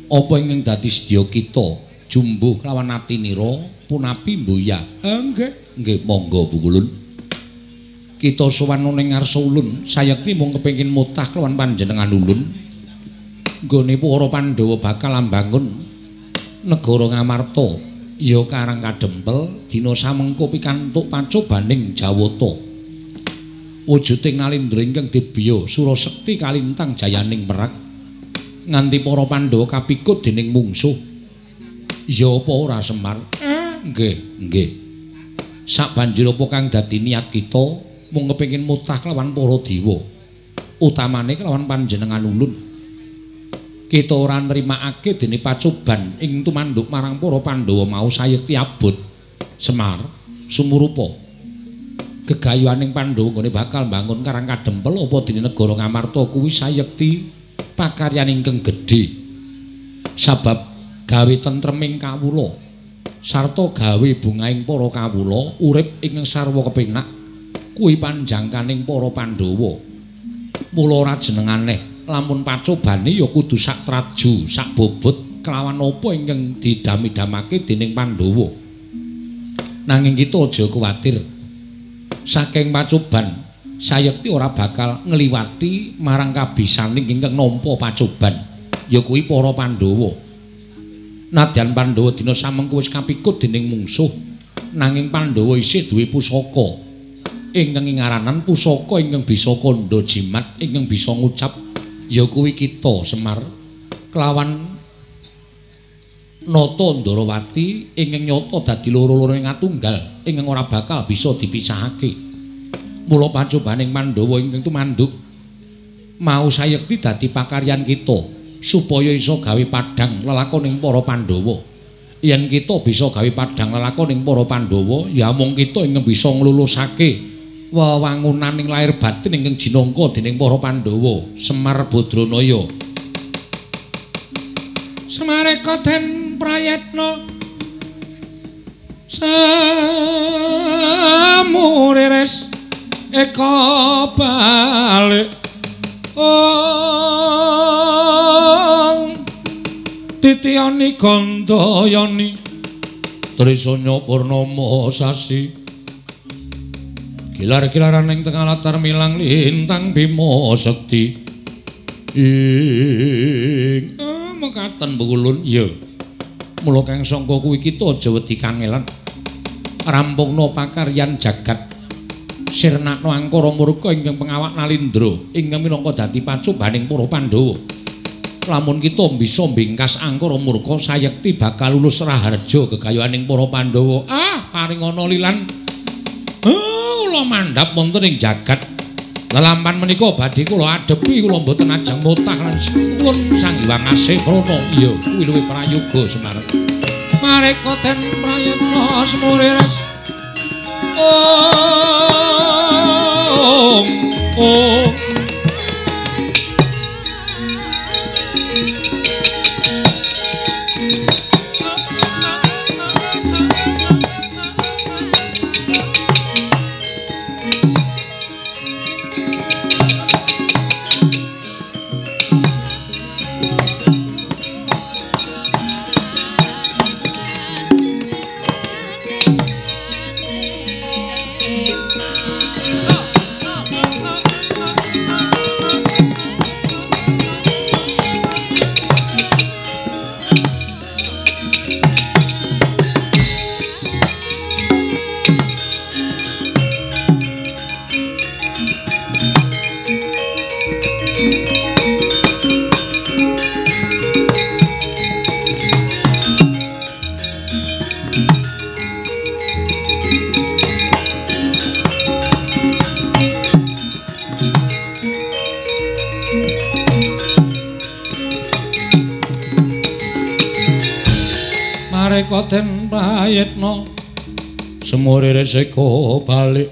apa ingkang dadi sedya kita jumbuh lawan atinira punapi mboya. Nggih, monggo Bu Ulun. Kita sowan ning ngarsa ulun, sayekti mung kepengin mutah kelawan panjenengan ulun. Nggone para Pandhawa bakal ambangun negara Ngamarta ya karang kadempel dina samengko pikantuk pacobaning Jawata. Wujuding nalindra ingkang dibiya Surasekti kalintang jayaning perang nganti para Pandhawa kapikut dening mungsuh. Ya apa ora Semar? Nggih. Sabanjur apa kang dadi niat kita mung kepengin mutah kelawan para dewa. Utamane kelawan panjenengan ulun. Kita ora nrimakake dene pacoban ing tumanduk marang para Pandhawa mau sayekti abot. Semar, sumurupa gegayuhaning Pandhawa nggone bakal mbangun karang kadempel apa dene negara Ngamarta kuwi sayekti pakaryan ingkang gedhe. Sabab gawe tentreming kawula sarta gawe bungahing para kawula urip ing sarwa kepenak kuwi panjangkaning para Pandhawa. Mula ora jenengane lamun pacobane ya kudu sak traju, sak bobot kelawan apa ingkang didami-damake dening Pandhawa. Nanging kita aja kuwatir. Saking pacoban sayekti ora bakal ngliwati marang kabisaning ingkang nampa pacoban, ya kuwi para Pandhawa. Nadyan Pandhawa dina samengko wis kapikut dening mungsuh, nanging Pandhawa isih duwe pusaka ingkang ngaranan pusaka ingkang bisa kandha jimat ingkang bisa ngucap, ya kuwi kita Semar kelawan Nata Ndarawati ingkang nyata dadi loro-loro ing atunggal ingkang ora bakal bisa dipisahake. Mula pacobaning Pandhawa ingkang tumanduk mau sayekti dadi pakaryan kita supaya iso gawe padhang lelakoning para Pandhawa. Yen kita bisa gawe padhang lelakoning para Pandhawa, ya mung kita ingkang bisa nglulusake wewangunaning lair batin ingkang jinangka dening para Pandhawa. Semar Badranaya. Semareka den prayatna samuriris eka balik titiyani gandayani trisanya purnama sasi gilar-gilaraning tengah latar milang lintang Bima Sekti ing mekaten Bukulun ya mula kang sangka kuwi kita aja wedi kangelan rampungna pakaryan jagat sirnakna angkara murka ingkang pengawak Nalindra ingkang minangka dadi pacobaning para Pandhawa. Lamun kita bisa mbingkas angkara murka sayekti bakal lulus raharja gegayoning para Pandhawa. Paringana lilan kula mandhap wonten ing jagat. Lelampahan menika badhe kula adepi kula mboten ajeng mutah lan kulun sanghyang asih prana. Iya, kuwi luwih prayoga Semar. Mareka den prayatna semuriris. Mareka den prayatna semuriris eka balik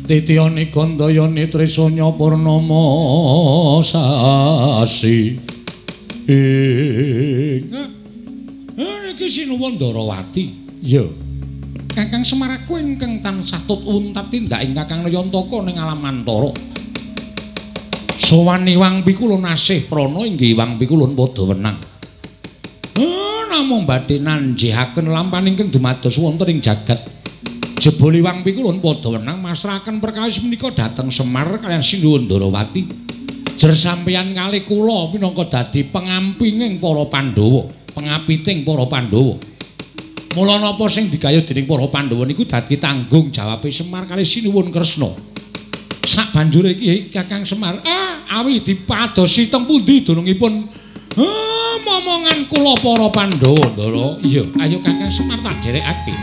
titiyani gandayani trisanya purnama sasi niki sinuwun Ndarawati. Ya Kakang Semar aku ingkang tansah tutwuntap tindak ing Kakang Nayantaka ning alam antara sowan Iwang Pikulun asih prana inggih Iwang Pikulun padha wenang namung badhe nanjihaken lampahan ingkang dumados wonten ing jagat. Jebul Iwang Pikulun padha wenang masrahaken perkawis menika dhateng Semar kaliyan Sinuwun Ndarawati. Jer sampeyan kalih kula minangka dadi pengampinging para Pandhawa, pengapiting para Pandhawa. Mula napa sing digayuh dening para Pandhawa niku dadi tanggung jawabe Semar kalih Sinuwun Kresna. Sak banjure iki Kakang Semar, awi dipadosi teng pundi dunungipun momongan kula para Pandhawa, Ndara. Iya, ayo Kakang Semar tak derekake.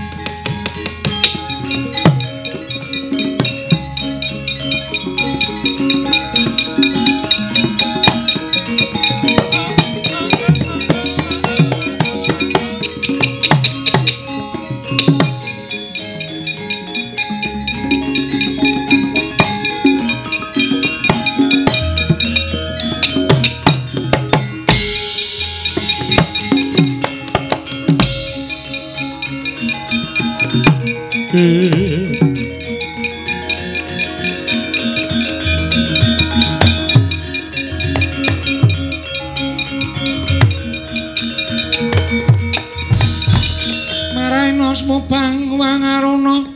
Maraina smubang wangarana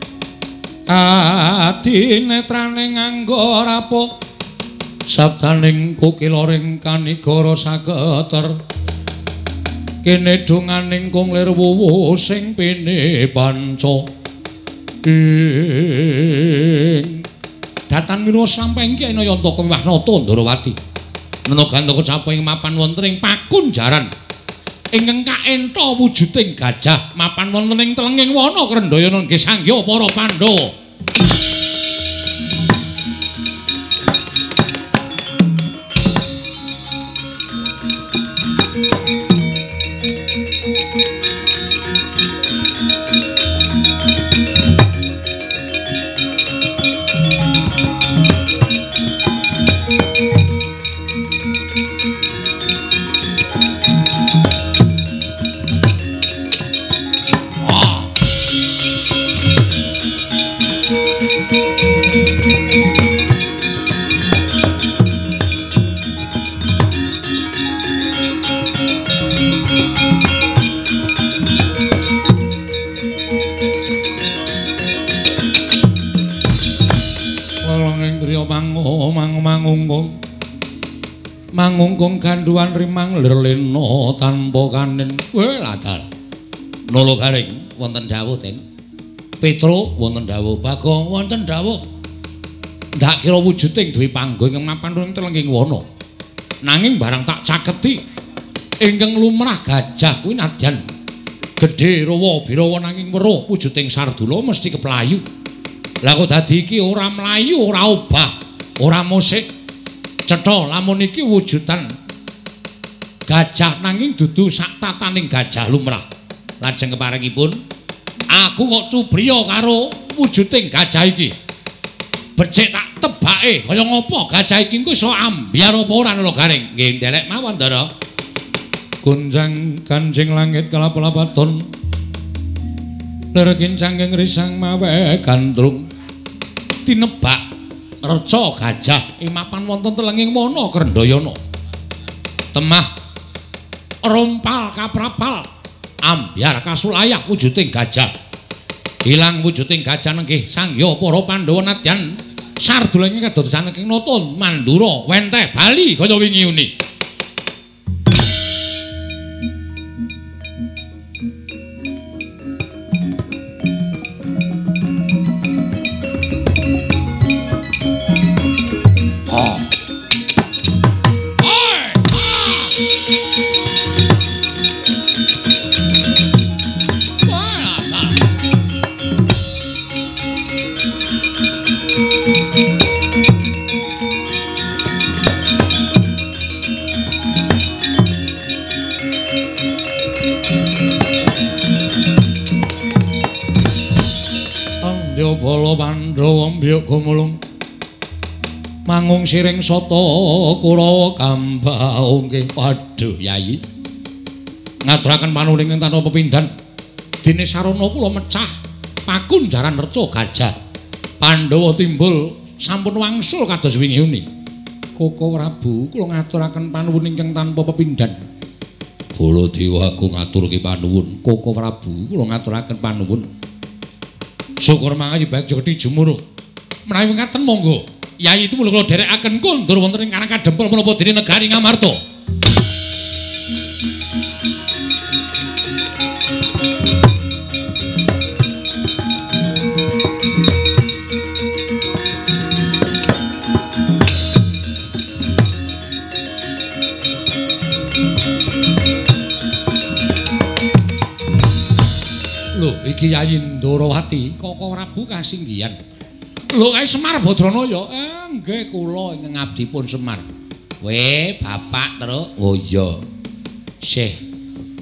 adinetraning nganggo rapo sabdaning kukiloring kanigara sageter kene donganing kunglir wuwu sing pene panca datan mira sampeng Kyai Nayantaka miwah Nata Ndarawati menogandaka sampeng mapan wonten ing pakunjaran ingkang kaenta wujuding gajah mapan wonten ing telenging wana Krendayana nggih sanggya para Pandhawa mangungkung ganduan rimang lirlena tanpa kanen. Weh ladal. Nolo Garing wonten dawuh ten. Petro wonten dawuh, Bagong wonten dawuh. Ndak kira wujuding duwe panggung ing mapan ing telenging wana. Nanging barang tak caketi ingkang lumrah gajah kuwi nadyan gedhe rawa birawa nanging weruh wujuding Sardula mesti keplayu. Lah kok dadi iki ora mlayu, ora obah, ora musik. Cetha lamun iki wujudan gajah nanging dudu sak tataning gajah lumrah. Lajeng keparengipun aku kok cubriya karo wujuding gajah iki. Becik tak tebake kaya ngopo gajah iki engko iso ambyar apa ora Nala Garing. Nggih ndelek mawon Ndara. Gunjang kanjing langit kelap-lapaton. Lergin sangking risang mawe gandrung. Tinebak reca gajah ing mapan wonten telenging wana Krendayana. Temah rompal kaprapal ambyar kasulayah wujuding gajah. Ilang wujuding gajah nenggih sangya para Pandhawa nadyan Sardula ing kadosan saking nata Mandura wenteh bali kaya wingi uni. Bala Pandhawa mbiyok gumulung mangung siring sata Kurawa Kambau nggih. Waduh Yayi ngaturaken panuwun ing tanpa pepindhan dene sarana kula mecah pakun jaran reca gajah Pandhawa timbul sampun wangsul kados wingi uni. Koko Prabu kula ngaturaken panuwun ingkang tanpa pepindhan. Baladewa aku ngaturke panuwun. Koko Prabu kula ngaturaken panuwun. Syukur mangke baik Jogedi Jumuru. Menawi ngaten monggo. Yayi itu kula dherekaken kondur wonten ing Karang Kadempel menapa dene negari Ngamarta. Iki Yayi Ndarawati, Koko Prabu kasinggihan. Lho kae Semar Badranaya. Nggih kula ingkang ngabdipun Semar. Weh, Bapak terus. Oh iya.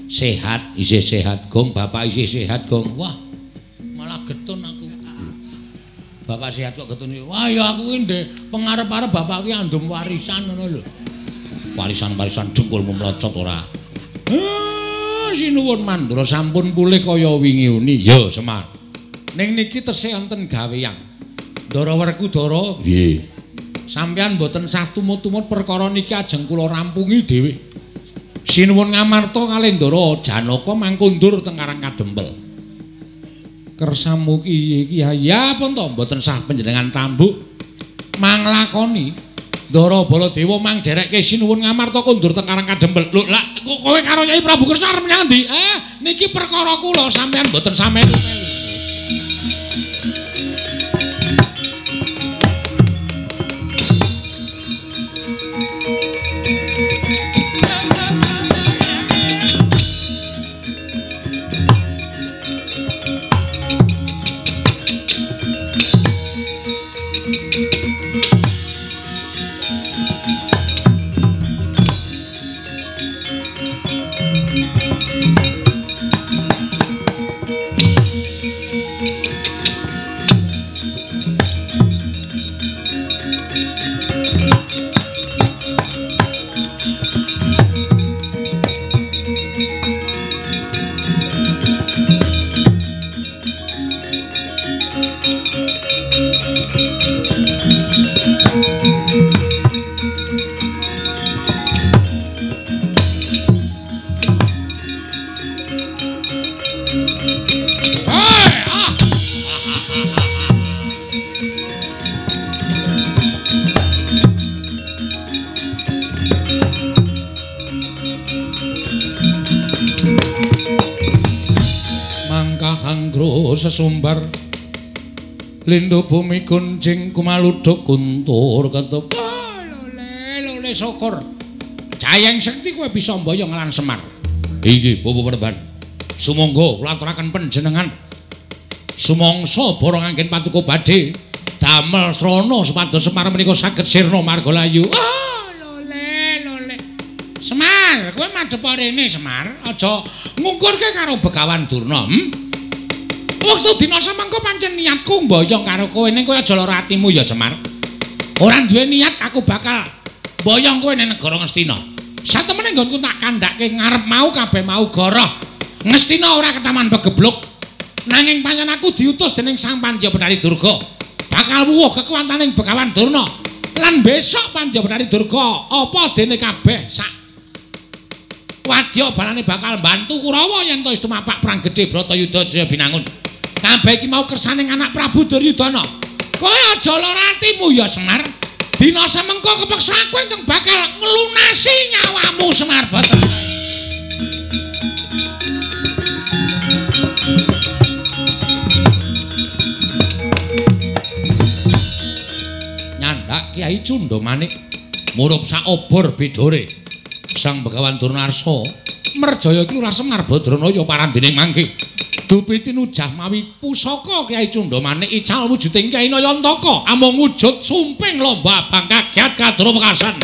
Sehat, isih sehat, Gong. Bapak isih sehat, Gong. Wah, malah getun aku. Bapak sehat kok getun. Wah, ya aku ki ndek pengarep-arep bapak ki andum warisan ngono lho. Warisan-warisan dengkulmu mlocot ora. Sinuwun Mandura sampun pulih kaya wingi uni. Ya, Semar. Ning niki tesih enten gaweyan. Ndara Werkudara. Nggih. Sampeyan mboten sah tumut-tumut perkara niki ajeng kula rampungi dhewe. Sinuwun Ngamarta kalih Ndara Janaka mangkundur teng Karang Kadempel. Kersamu ki ya pun to mboten sah panjenengan tambuk manglakoni Ndara Baladewa mang derekke sinuwun Ngamarta kondur teng Karang Kadempel. Lho, lak kowe karo Nyai Prabu Kresna arep menyang ndi? Niki perkara kula sampeyan mboten sampeyan. sesumbar Lindo bumi kunjing kumaluduk kuntur ketep lole syukur Jayeng Sekti kowe bisa mboyong lan Semar. Inggih Bapak Perban. Sumangga kula aturaken panjenengan. Sumangsa para nganggen patuko badhe damel srana supados Semar menika saged sirna margalayu. Lole. Semar, kowe madhep rene Semar, aja ngungkurke karo Begawan Durna. Wektu dina samangka pancen niatku mboyong karo kowe ning kowe aja lara atimu ya Semar. Ora duwe niat aku bakal mboyong kowe ning negara Ngastina. Satemene nggonku tak kandhake ngarep mau kabeh mau goroh. Ngastina ora ketaman pegebluk. Nanging pancen aku diutus dening Sang Panjabetari Durga. Bakal wuwuh kekuwataning Begawan Durna. Lan besok Panjabetari Durga apa dene kabeh sak wadya balane bakal bantu Kurawa yen to wis tumapak perang gedhe Bratayuda Jaya Binangun. Kabeh iki mau kersaning anak Prabu Duryudana. Kowe aja lara atimu ya Semar. Dina semengko kepeksa kowe engkang bakal nglunasi nyawamu Semar Bathara. Nyandak Kyai Cundamanik murup sak obor bidore. Sang Begawan Durnarsa merjaya iki Lurah Semar Badranaya parandening mangke. Dupi tinujah mawi pusaka Kyai Cundamanik ical wujuding Kyai Nayantaka amung wujud sumping lomba abang kagiat kadra wekasan.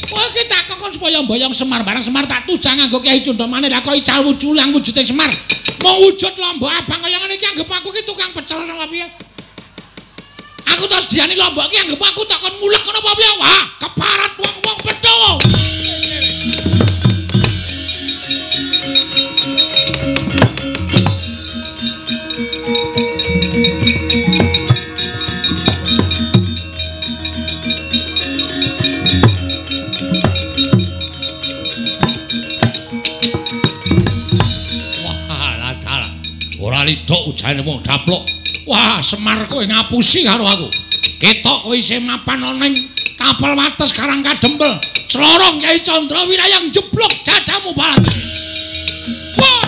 Kowe iki tak kongkon supaya mboyong Semar bareng Semar tak tujang nganggo Kyai Cundamanik lah kok ical wujulang wujude Semar. Mau wujud lomba abang kaya ngene iki anggap aku ki tukang pecel napa piye? Aku terus diani lomba iki anggap aku tak kon mulek ngono apa piye? Wah, keparat wong-wong Bedhawa. Ora lidok ujane wong daplok. Wah, Semar kowe ngapusi karo aku. Ketok kowe isih mapan ana ning kapal wates Karang Kadempel. Clorong Kyai Candra Wirayang jeblok dadamu balat. Wah!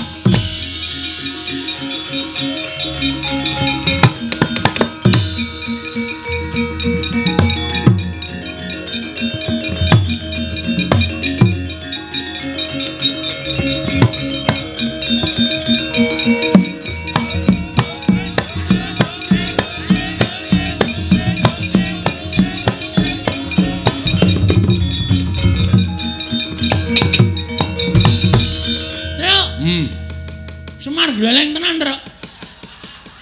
Gleleng tenan, Truk.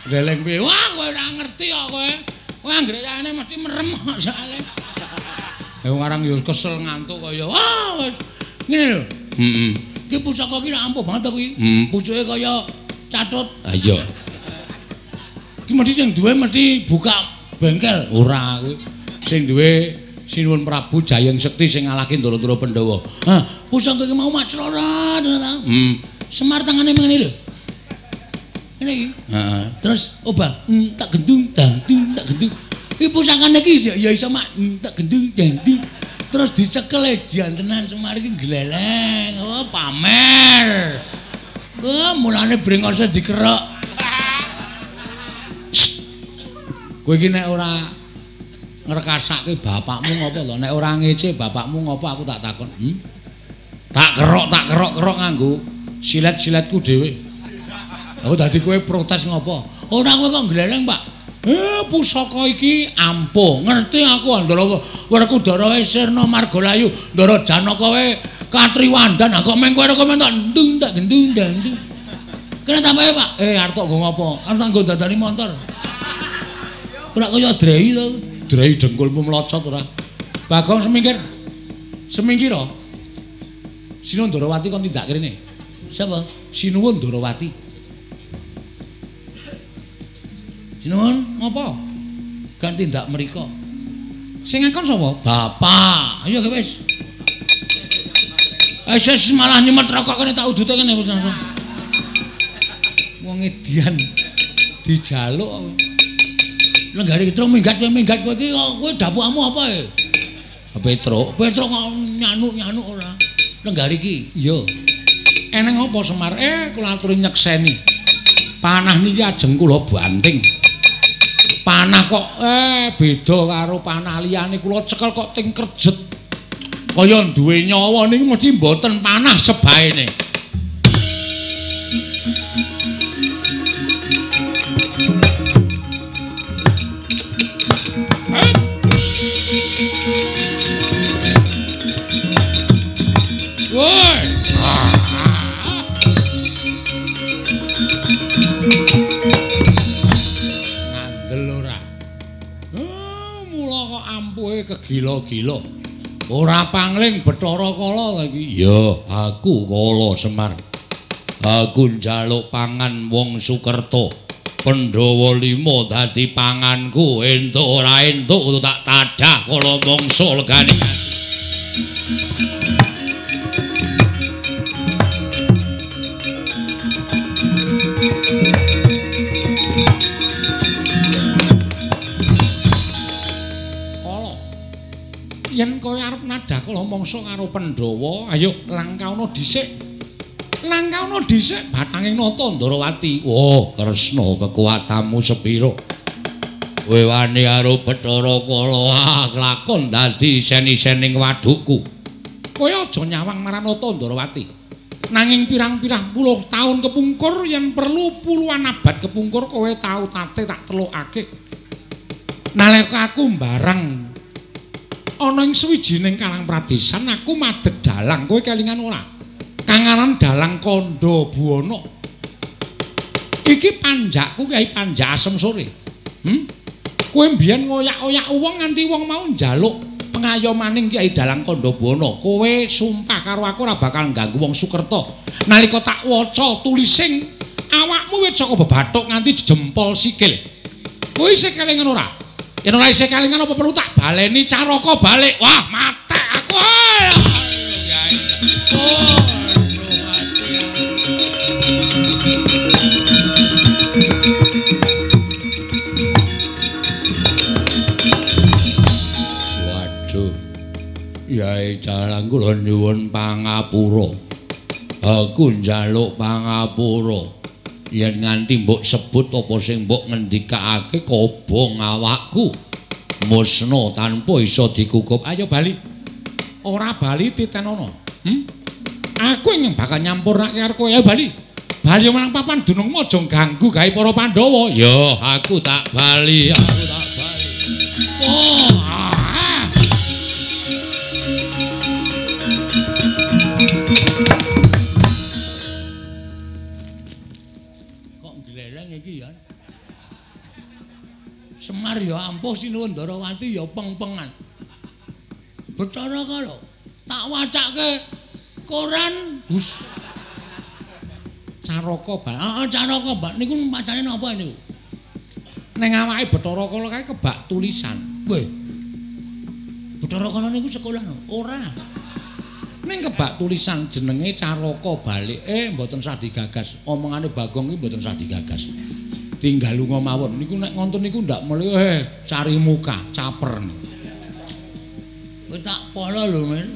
Gleleng piye? Wah, kowe ora ngerti kok kowe. Kowe anggere kayane mesti merem kok soalé. Wong arang yo kesel ngantuk kaya. Wah, wis ngene lho. Heeh. Iki pusaka iki ampuh banget to kuwi. Pucuke kaya catut. Ha iya. Iki mesti sing duwe mesti buka bengkel. Ora kuwi. Sing duwe Sinuwun Prabu Jayeng Sekti sing ngalahke Ndara-ndara Pandhawa. Hah, pusaka iki mau maclora to ta? Semar tangane mengene lho. Ini iki. Heeh. Terus obah tak gendung dandung tak gendung. Iki pusakane iki ya iso mak tak gendung dandung. Terus dicekel jantenan Semar iki gleleng. Oh, pamer. Oh, mulane brengose dikerok. Kowe iki nek ora ngrekasake bapakmu ngopo lho? Nek ora ngece bapakmu ngopo aku tak takon. Tak kerok nganggo silet-siletku dhewe. Aku dadi kowe protes ngopo? Ora kowe kok gleleng, Pak. Pusaka iki ampuh. Ngerti aku Ndara Werkudara sirna margalayu, Ndara Janaka wae katriwandan. Kok meng kowe rekomend ndung tak gendung dandung. Kene ta wae, Pak? Arep nggo ngopo? Arep nggo dadani montor. Ora kaya drei to. Drei dengkulmu mlocot ora. Bagong semingkir. Semingkira. Sinuwun Ndarawati kon tindak kene. Sapa? Sinuwun Ndarawati. Sinuwun ngopo? Kan tindak mriko. Sing ngakon sapa? Bapak. Ayo wis. Wis malah nyemet rokok kene tak udute kene wis langsung. Wong edian dijaluk. Lenggari Petro minggat kowe iki kowe dapukmu apa e? Petro kok nyanu-nyanu ora. Lenggari iki. Iya. Eneng apa Semar? Kula aturi nyekseni. Panah niki ajeng kula banting. Panah kok beda karo panah liyane kula cekel kok ting kerjet. Kaya duwe nyawa niki mesti mboten panah sebaene. Woi. Ngandel ora. Mula kok ampuhe kegila-gila. Ora pangling Bathara Kala iki. Ya, aku Kala Semar. Aku njaluk pangan wong Sukerta. Pandhawa 5 dadi panganku, entuk ora entuk tak tadah kala mangsa legane. Yen kowe arep nadah kala mangsa karo Pandhawa, ayo langkauna dhisik. Langkauna dhisik batanging nata Ndarawati. Oh, Kresna kekuatanmu sepira? Kowe wani karo Bathara Kala kelakon dadi isen-isening wadukku. Kowe aja nyawang marang nata Ndarawati. Nanging pirang-pirang puluh taun kepungkur yen perlu puluhan abad kepungkur kowe tau tate tak telukake. Nalika aku mbarang ana ing suwijining karang pradesan aku madeg dalang kowe kelingan ora kangaran dalang Kandha Buwana iki panjakku Kyai Panjak Asem Sore kowe mbiyen ngoyak-oyak wong nganti wong mau njaluk pengayomaning Kyai Dalang Kandha Buwana kowe sumpah karo aku ora bakal ganggu wong Sukerta nalika tak waca tulising awakmu wis saka bebathuk nganti jempol sikil kowe isih kelingan ora? Yen ora isih kelingan apa perlu tak baleni Caraka balik. Wah, matek aku. Waduh. Yai Dalang kula nyuwun pangapura. Aku njaluk pangapura. Yen nganti mbok sebut apa sing mbok ngendikake kobong awakku musna tanpa iso dikukup. Ayo bali. Ora bali titenono. Aku yang bakal nyampurnake karo kowe. Ayo bali. Bali marang papan dunungmu aja ganggu gawe para Pandhawa. Ya, aku tak bali. Aku tak bali. Oh. Semar ya ampuh sinuwun Ndarawati ya peng-pengan. Bathara Kala tak wacake koran Gus. Caraka Bal. Caraka Bal niku macane napa niku? Ning awake Bathara Kala kae kebak tulisan. Weh. Bathara Kala niku sekolah ora. Ning kebak tulisan jenenge Caraka Balik. Mboten sah digagas. Omongane Bagong iki mboten sah digagas. Tinggal lunga mawon niku nek ngontun niku ndak melu cari muka caper. Kowe tak polo lho men.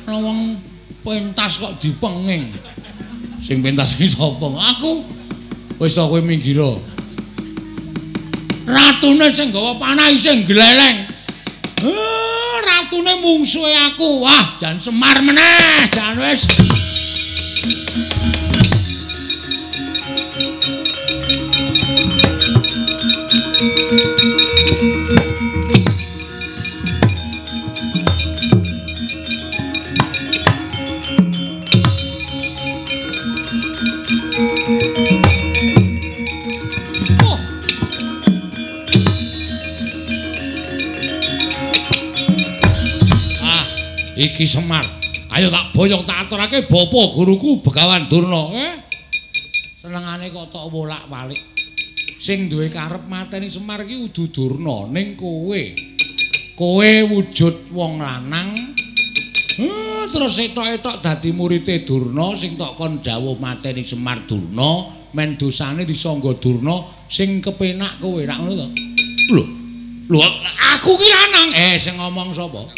Ana wong pentas kok dipenging. Sing pentas iki sapa? Aku. Wis kowe minggira. Ratune sing gawa panah isih gleleng. Ratune mungsuhe aku. Wah, jan Semar meneh, jan wis. Iki Semar, ayo tak boyong tak aturake bapa guruku Begawan Durna. Senengane kok tok wolak-walik. Sing duwe karep mateni Semar iki udu Durna ning kowe. Kowe wujud wong lanang. Terus etok-etok dadi murite Durna sing tok kon dawuh mateni Semar Durna, men dosane disangga Durna sing kepenak kowe ra ngono to. Lho, aku ki lanang. Sing ngomong sapa?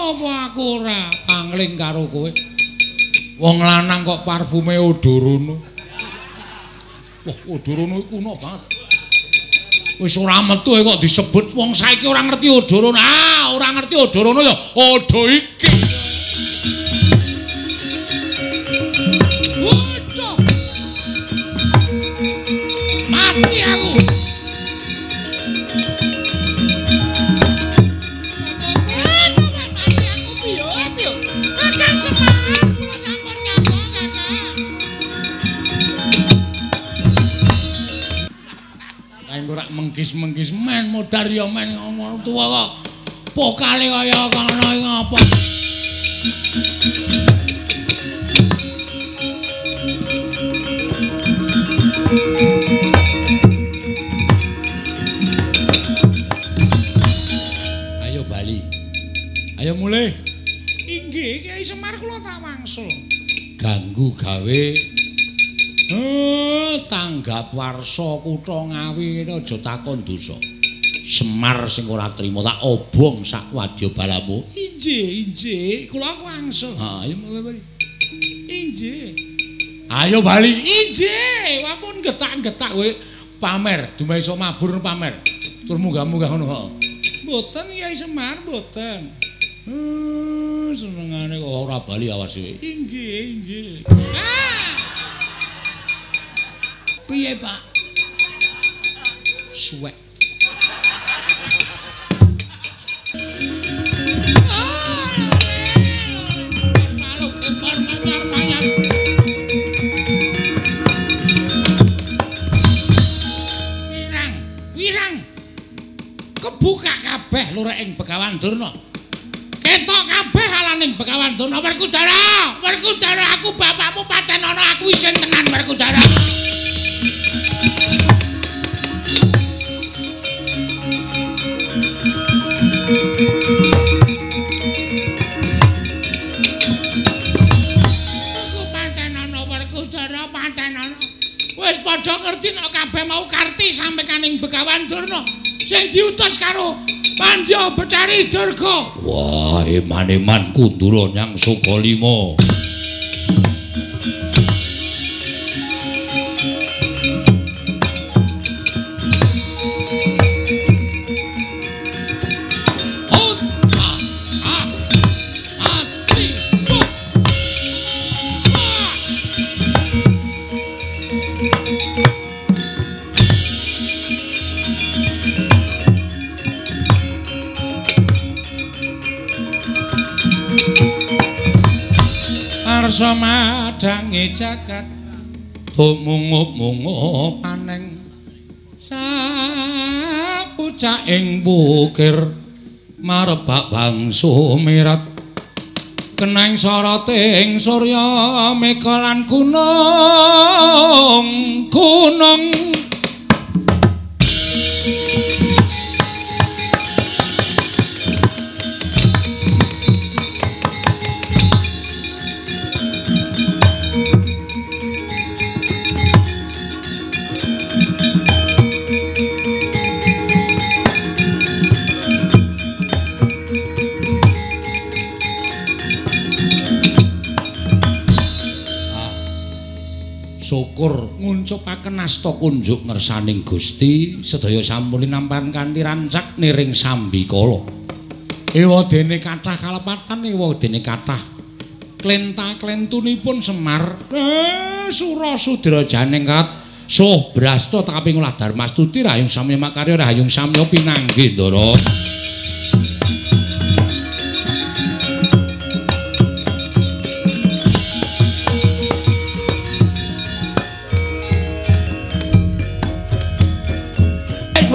Apa aku ora pangling karo kowe? Wong lanang kok parfume Odorono. Wah, Odorono iku kuno banget. Wis ora metu kok disebut wong saiki ora ngerti Odorono. Ora ngerti Odorono ya Odo iki. Waduh. Mati aku. Ora mengkis-mengkis men modar ya men ngono tuwa kok pokale kaya kono iki ngopo. Ayo bali. Ayo mulih. Inggih Kyai Semar kula tak wangsul. Ganggu gawe tanggap warsa kutha Ngawi aja takon dosa. Semar sing ora trima tak obong sak wadya balamu. Injih, kula wangsul. Ha, ayo bali. Injih. Ayo bali. Injih, wampun getak-getak kowe pamer, dumeh iso mabur pamer. Tur munggah-munggah ngono, ha. Mboten Kyai Semar, mboten. Senengane kok ora bali awas kowe. Inggih. Piye, Pak? Suwek. Malu kepar manyar-manyar. Wirang. Kebuka kabeh lureking Begawan Durna. Ketok kabeh alaning Begawan Durna. Werkudara, aku bapakmu Patenono, aku isin tenan Werkudara. Wis padha ngerti nek kabeh mau karti sampe kaning Begawan Durna sing diutus karo Pandya Betari Durga. Wah, eman-eman kundura nyang Sukalima. Arsa madangi jagat tumungup-mungup paneng sapucaking bukir marebak bangsu mirat keneng soroting surya mega lan gunung syukur nguncupaken asta kunjuk ngersaning Gusti sedaya sampun nampan kanthi rancak niring sambikala. Ewa dene kathah kalepatan ewa dene kathah klenta-klentunipun Semar Sura Sudra Janengkat Suh Brasta kaping ulah Darmastuti Rahayung Samya Makarya Rahayung Samya Pinanggih Ndara.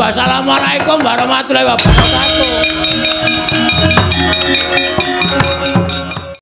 Wassalamualaikum warahmatullahi wabarakatuh.